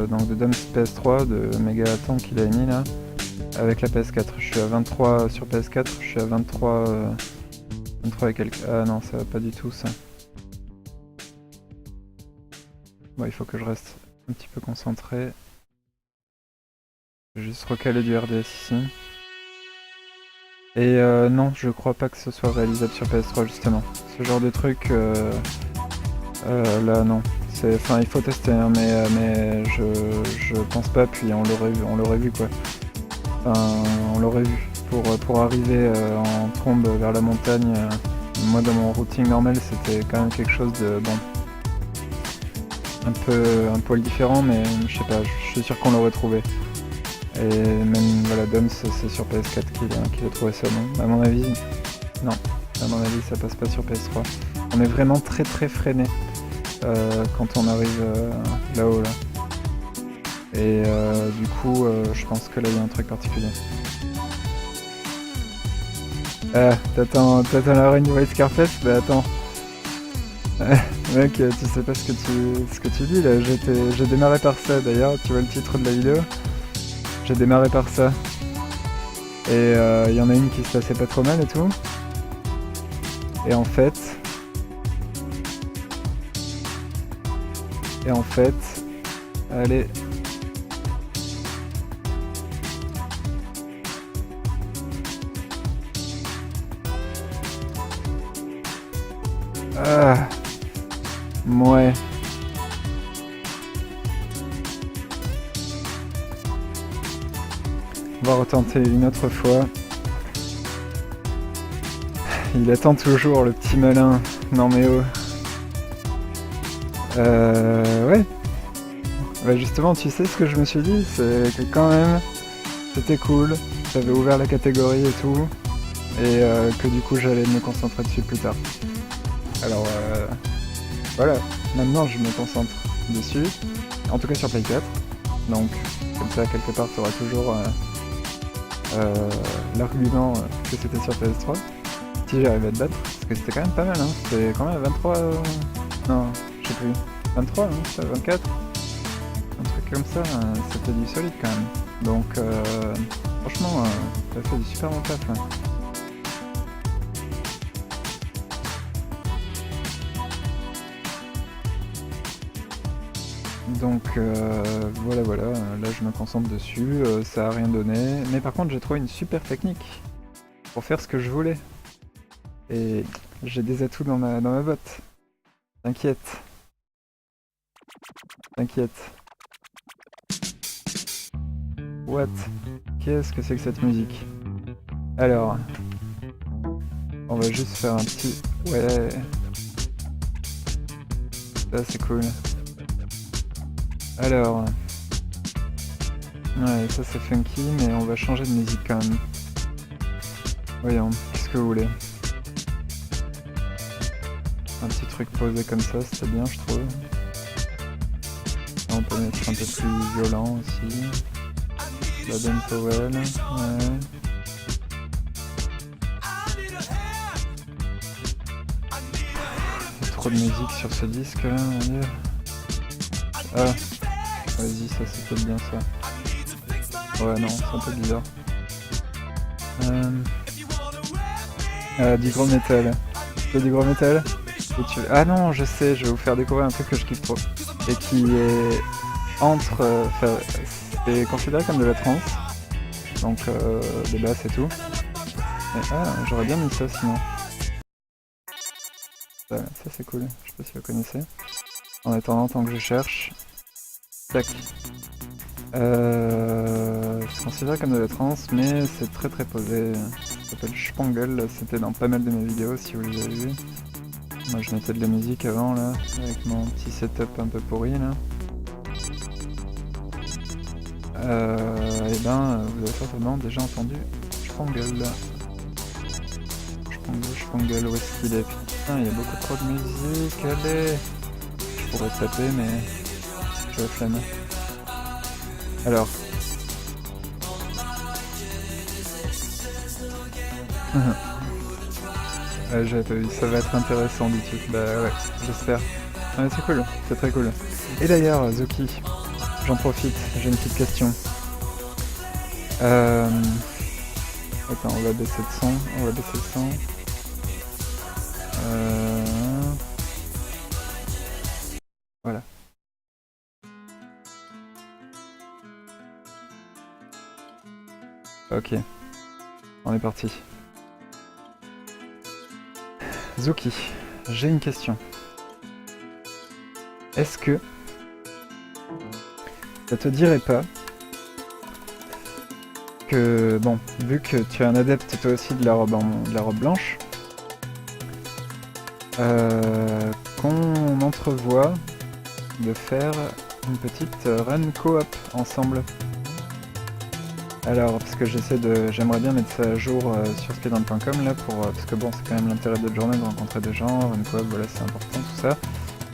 donc de DOMS PS3, de méga temps qu'il a mis là, avec la PS4. Je suis à 23 sur PS4, je suis à 23, 23 et quelques. Ah non, ça va pas du tout ça. Bon, il faut que je reste un petit peu concentré. Je vais juste recaler du RDS ici. Et non, je crois pas que ce soit réalisable sur PS3 justement. Ce genre de truc, là non. Enfin, il faut tester, hein, mais je pense pas. Puis on l'aurait vu quoi. Enfin, on l'aurait vu. Pour arriver en trombe vers la montagne, moi dans mon routing normal, c'était quand même quelque chose de bon, un poil différent, mais je sais pas. Je suis sûr qu'on l'aurait trouvé. Et même voilà, DOMS c'est sur PS4 qu'il a trouvé ça, non? À mon avis, non. À mon avis, ça passe pas sur PS3. On est vraiment très très freiné quand on arrive là-haut là. Et du coup, je pense que là il y a un truc particulier. Ah, t'attends la reine du White Scarface? Bah attends. Mec, tu sais pas ce que tu dis là. J'ai démarré par ça d'ailleurs, tu vois le titre de la vidéo. J'ai démarré par ça. Et il y en a une qui se passait pas trop mal et tout. Et en fait... Allez... Ah... Ouais... On va retenter une autre fois. Il attend toujours, le petit malin. Non mais oh. Ouais. Bah justement, tu sais ce que je me suis dit, c'est que quand même, c'était cool. J'avais ouvert la catégorie et tout. Et que du coup, j'allais me concentrer dessus plus tard. Alors, voilà. Maintenant, je me concentre dessus. En tout cas sur Play 4. Donc, comme ça, quelque part, tu auras toujours... l'argument que c'était sur PS3 si j'arrivais à te battre, parce que c'était quand même pas mal, hein. C'était quand même 23 non, je sais plus, 23, hein, ça, 24, un truc comme ça, c'était du solide quand même. Donc franchement, t'as fait du super bon taf là. Donc voilà, là je me concentre dessus, ça a rien donné, mais par contre j'ai trouvé une super technique pour faire ce que je voulais. Et j'ai des atouts dans ma botte. T'inquiète. What? Qu'est-ce que c'est que cette musique? Alors, on va juste faire un petit... Ouais. Ça c'est cool. Alors... Ouais, ça c'est funky, mais on va changer de musique quand même. Voyons, qu'est-ce que vous voulez? Un petit truc posé comme ça, c'était bien je trouve. Là, on peut mettre un peu plus violent aussi. La Ben Powell, ouais. Il y a trop de musique sur ce disque là, mon dieu. Ah, vas-y, ça c'est peut-être bien ça. Ouais non, c'est un peu bizarre. Du gros métal. Tu veux du gros métal? Ah non, je sais, je vais vous faire découvrir un truc que je kiffe trop. Et qui est entre... c'est considéré comme de la trance. Donc des basses et tout. Et, j'aurais bien mis ça sinon. Ça c'est cool, je sais pas si vous connaissez. En attendant, tant que je cherche. Tac. C'est considéré comme de la trance, mais c'est très très posé. Ça s'appelle Spangle, c'était dans pas mal de mes vidéos si vous les avez vues. Moi je mettais de la musique avant là, avec mon petit setup un peu pourri là. Et ben vous avez certainement déjà entendu Spangle. Spangle, où est-ce qu'il est? Putain, il y a beaucoup trop de musique, allez! Je pourrais taper mais j'ai la flemme. Alors. J'avais pas vu, ça va être intéressant du tout. Bah ouais, j'espère. Ouais, c'est cool, c'est très cool. Et d'ailleurs, Zoki, j'en profite, j'ai une petite question. Attends, on va baisser le son, on va baisser le son. Voilà. Ok, on est parti. Zoki, j'ai une question. Est-ce que ça te dirait pas que, bon, vu que tu es un adepte toi aussi de la robe, de la robe blanche, qu'on entrevoit de faire une petite run coop ensemble. Alors, parce que j'aimerais bien mettre ça à jour sur speedrun.com là, parce que bon, c'est quand même l'intérêt de notre journée de rencontrer des gens, run coop, voilà, c'est important tout ça.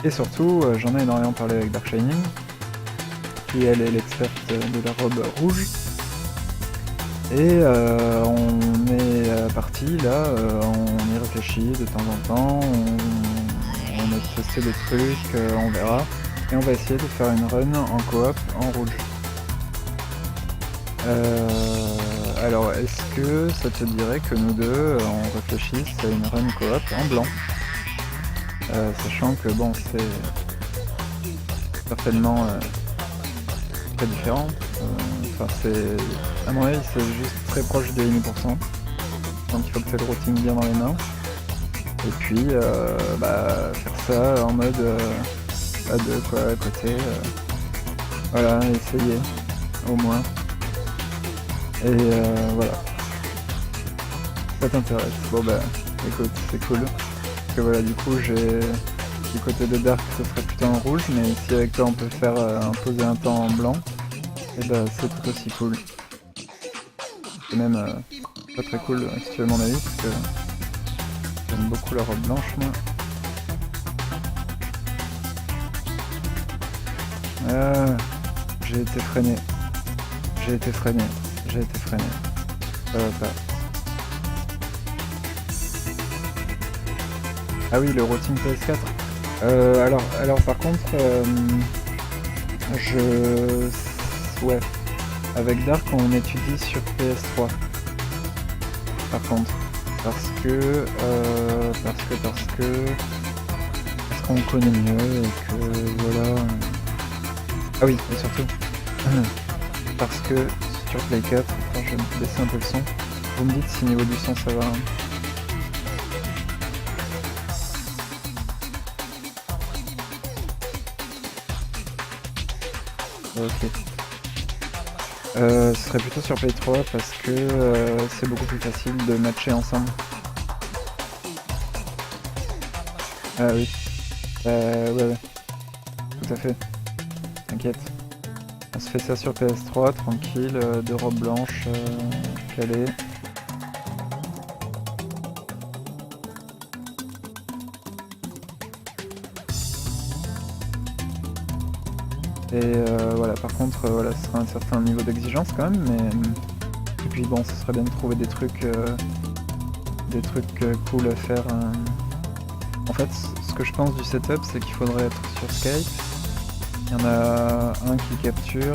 Et surtout, j'en ai énormément parlé avec Dark Shining, qui elle est l'experte de la robe rouge. Et on est parti là, on y réfléchit de temps en temps, on a testé des trucs, on verra. Et on va essayer de faire une run en coop en rouge. Alors est-ce que ça te dirait que nous deux on réfléchisse à une run coop en blanc, sachant que bon c'est certainement très différent. Enfin c'est, à mon avis c'est juste très proche de 1000%. Donc il faut que tu aies le routing bien dans les mains. Et puis faire ça en mode à deux quoi, à côté. Voilà, essayer au moins. Et voilà. Ça t'intéresse. Bon bah écoute, c'est cool. Parce que voilà, du coup j'ai du côté de Dark ce serait plutôt en rouge, mais si avec toi on peut faire poser un temps en blanc, et bah c'est tout aussi cool. C'est même pas très cool si tu veux mon avis, parce que j'aime beaucoup la robe blanche moi. J'ai été freiné. J'ai été freiné. J'ai été freiné. Ça va pas. Ah oui, le routing PS4. Alors par contre, ouais. Avec Dark, on étudie sur PS3. Par contre. Parce qu'on connaît mieux et que voilà. Ah oui, et surtout. Parce que sur Play 4, attends, je vais me baisser un peu le son. Vous me dites si niveau du son ça va. Hein. Ok. Ce serait plutôt sur Play 3 parce que c'est beaucoup plus facile de matcher ensemble. Ah oui. Ouais. Tout à fait. T'inquiète. On se fait ça sur PS3, tranquille, de robe blanche, calée. Et voilà, par contre, voilà, ce sera un certain niveau d'exigence quand même, mais... Et puis bon, ce serait bien de trouver des trucs cool à faire. En fait, ce que je pense du setup, c'est qu'il faudrait être sur Skype. Il y en a un qui capture,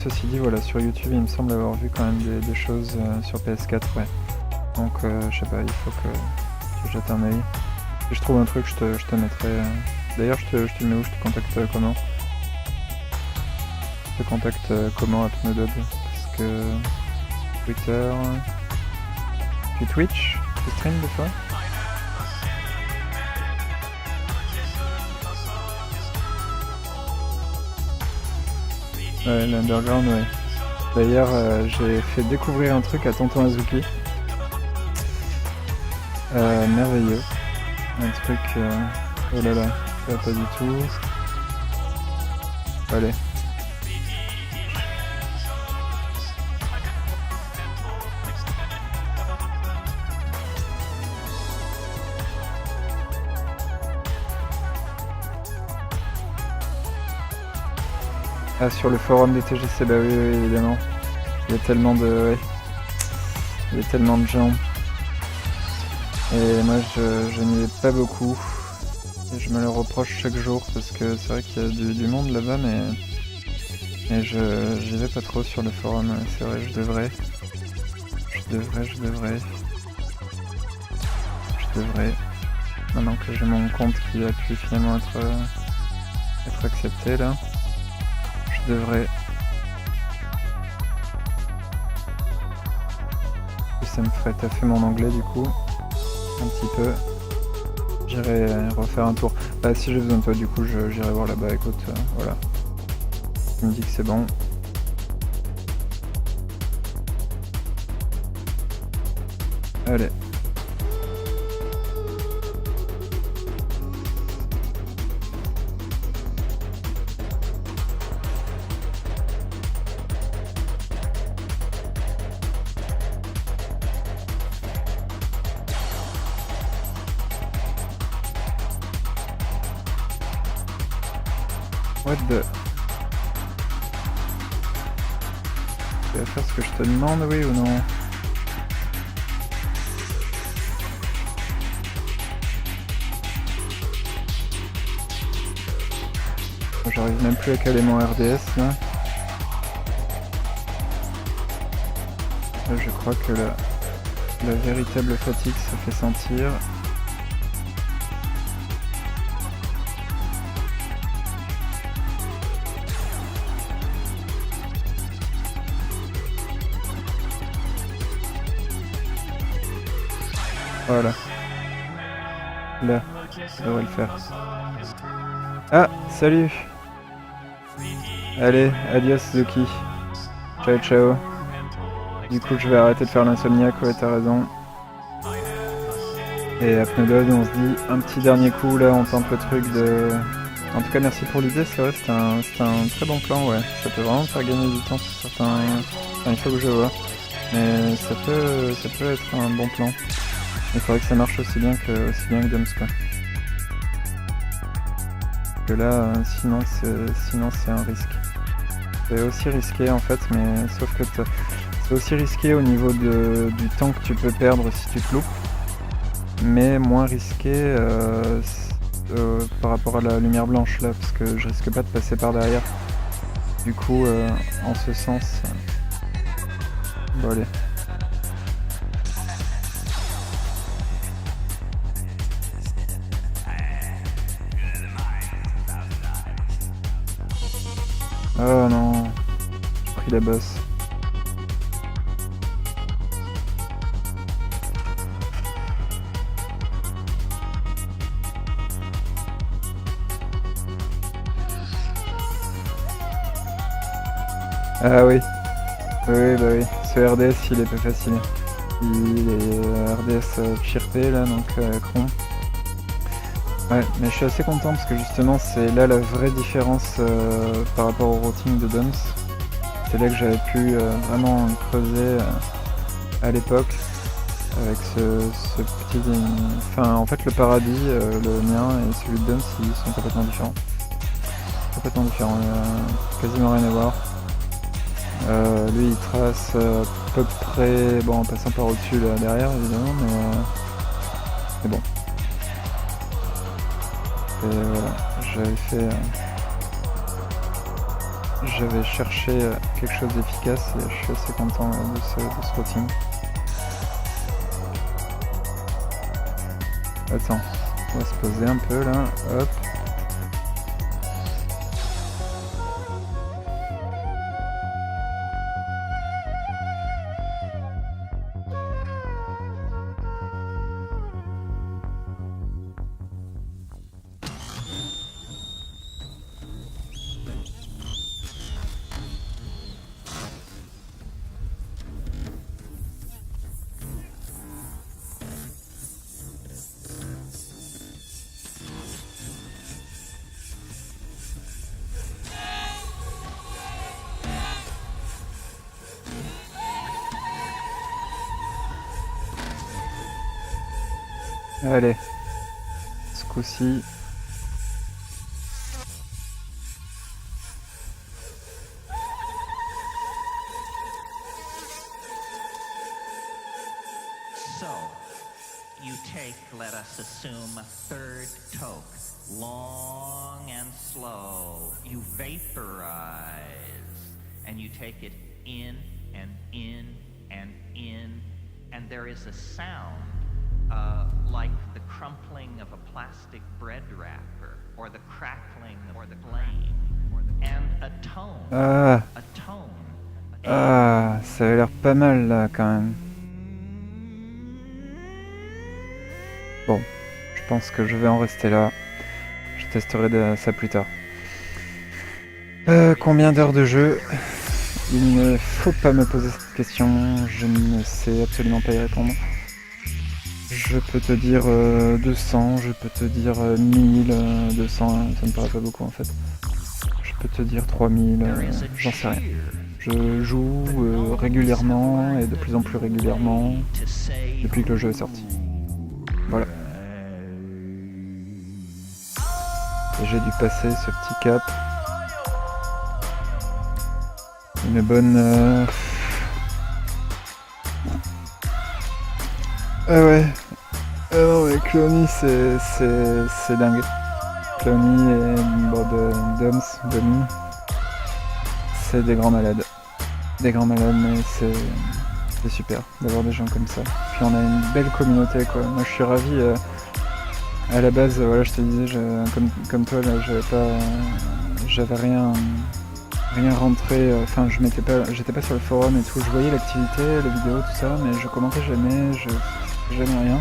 Ceci dit, voilà, sur YouTube, il me semble avoir vu quand même des choses sur PS4, ouais. Donc, je sais pas, il faut que je jette un œil. Si je trouve un truc, je te mettrai... D'ailleurs, je te le mets où? Je te contacte comment? Je te contacte comment, Apnodod? Parce que... Twitter... Tu Twitch? Tu stream des fois? Ouais, l'underground, ouais. D'ailleurs, j'ai fait découvrir un truc à Tonton Azuki. Merveilleux. Un truc... oh là là, ça va pas du tout. Allez. Ah, sur le forum de TGC, bah oui, oui, évidemment. Il y a tellement de... Ouais. Il y a tellement de gens. Et moi, je n'y vais pas beaucoup. Et je me le reproche chaque jour, parce que c'est vrai qu'il y a du monde là-bas, mais j'y vais pas trop sur le forum. C'est vrai, je devrais. Je devrais. Maintenant que j'ai mon compte qui a pu finalement être accepté, là. Je devrais. Et ça me ferait taffer mon anglais du coup. Un petit peu. J'irai refaire un tour. Bah si j'ai besoin de toi du coup j'irai voir là-bas, écoute, voilà. Tu me dis que c'est bon. Allez. What the... Tu vas faire ce que je te demande, oui ou non? J'arrive même plus à caler mon RDS là. Là je crois que la véritable fatigue se fait sentir. Voilà. Là, ça devrait le faire. Ah, salut! Allez, adios Zuki. Ciao ciao. Du coup je vais arrêter de faire l'insomniaque, ouais t'as raison. Et Apnodod, on se dit un petit dernier coup là, on tente le truc de... En tout cas merci pour l'idée, c'est vrai c'était un très bon plan, ouais. Ça peut vraiment faire gagner du temps sur certains... Enfin, il faut que je vois. Mais ça peut être un bon plan. Il faudrait que ça marche aussi bien que Doms quoi. Parce que là, sinon c'est un risque. C'est aussi risqué en fait, mais sauf que c'est aussi risqué au niveau du temps que tu peux perdre si tu te loupes, mais moins risqué par rapport à la lumière blanche là, parce que je risque pas de passer par derrière. Du coup, en ce sens... Bon allez. Oh non, j'ai pris la bosse. Ah oui, oui, bah oui, ce RDS il est pas facile. Il est RDS chirpé là, donc cron. Ouais, mais je suis assez content parce que justement c'est là la vraie différence par rapport au routing de Doms. C'est là que j'avais pu vraiment creuser à l'époque avec ce petit... Enfin en fait le paradis, le mien et celui de Doms ils sont complètement différents. Complètement différents, quasiment rien à voir. Lui il trace à peu près, bon en passant par au-dessus là derrière évidemment, mais bon. Et voilà, j'avais cherché quelque chose d'efficace et je suis assez content de ce routing. Attends, on va se poser un peu là, hop. Allez, ce coup-ci. So, you take, let us assume, a third toke, long and slow. You vaporize, and you take it in and in and in, and there is a sound like the crumpling of a plastic bread wrapper, or the crackling or the flame, and a tone. Ah, A tone. ah, ça avait l'air pas mal là quand même. Bon, je pense que je vais en rester là. Je testerai ça plus tard. Combien d'heures de jeu? Il ne faut pas me poser cette question, je ne sais absolument pas y répondre. Je peux te dire 200, je peux te dire 1000, 200, ça me paraît pas beaucoup en fait. Je peux te dire 3000, j'en sais rien. Je joue régulièrement et de plus en plus régulièrement depuis que le jeu est sorti. Voilà. Et j'ai dû passer ce petit cap. Une bonne... Ah ouais. Ah non mais Clowny c'est dingue. Clowny et Doms, Bonnie, c'est des grands malades. Des grands malades, mais c'est super d'avoir des gens comme ça. Puis on a une belle communauté quoi. Moi je suis ravi. À la base, voilà, je te disais, comme toi là, j'avais rien rentré. Enfin, j'étais pas sur le forum et tout. Je voyais l'activité, les vidéos, tout ça, mais je commentais jamais, jamais rien.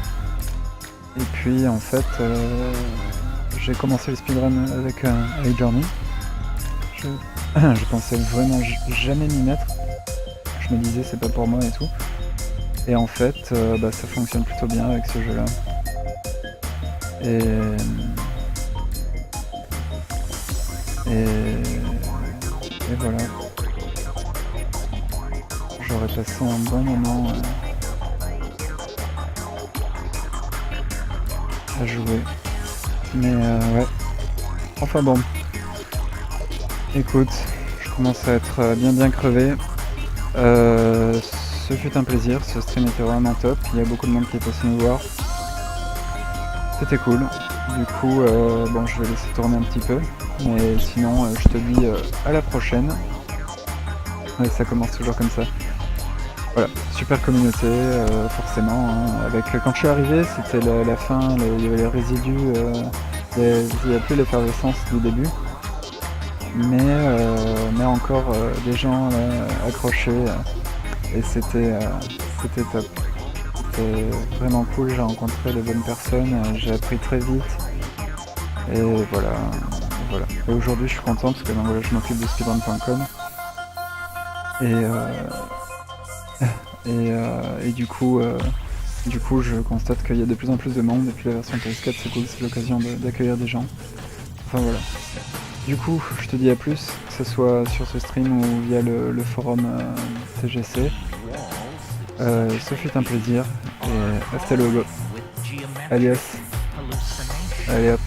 Et puis en fait, j'ai commencé le speedrun avec Journey. Je pensais vraiment jamais m'y mettre. Je me disais c'est pas pour moi et tout. Et en fait, ça fonctionne plutôt bien avec ce jeu-là. Et voilà. J'aurais passé un bon moment à jouer. Mais ouais. Enfin bon. Écoute, je commence à être bien crevé. Ce fut un plaisir, ce stream était vraiment top. Il y a beaucoup de monde qui est passé nous voir. C'était cool. Du coup, bon, je vais laisser tourner un petit peu. Mais sinon, je te dis à la prochaine. Ouais, ça commence toujours comme ça. Voilà, super communauté, forcément. Hein. Quand je suis arrivé, c'était la fin, il y avait les résidus, il n'y a plus l'effervescence du début. Mais encore des gens accrochés. Et c'était top. C'était vraiment cool, j'ai rencontré les bonnes personnes, j'ai appris très vite. Et voilà. Et aujourd'hui je suis content parce que donc, voilà, je m'occupe de speedrun.com. Et du coup je constate qu'il y a de plus en plus de monde et puis la version PS4 c'est cool, c'est l'occasion d'accueillir des gens. Enfin voilà. Du coup je te dis à plus, que ce soit sur ce stream ou via le forum TGC. Ce fut un plaisir et hasta luego. Alias. Allez hop.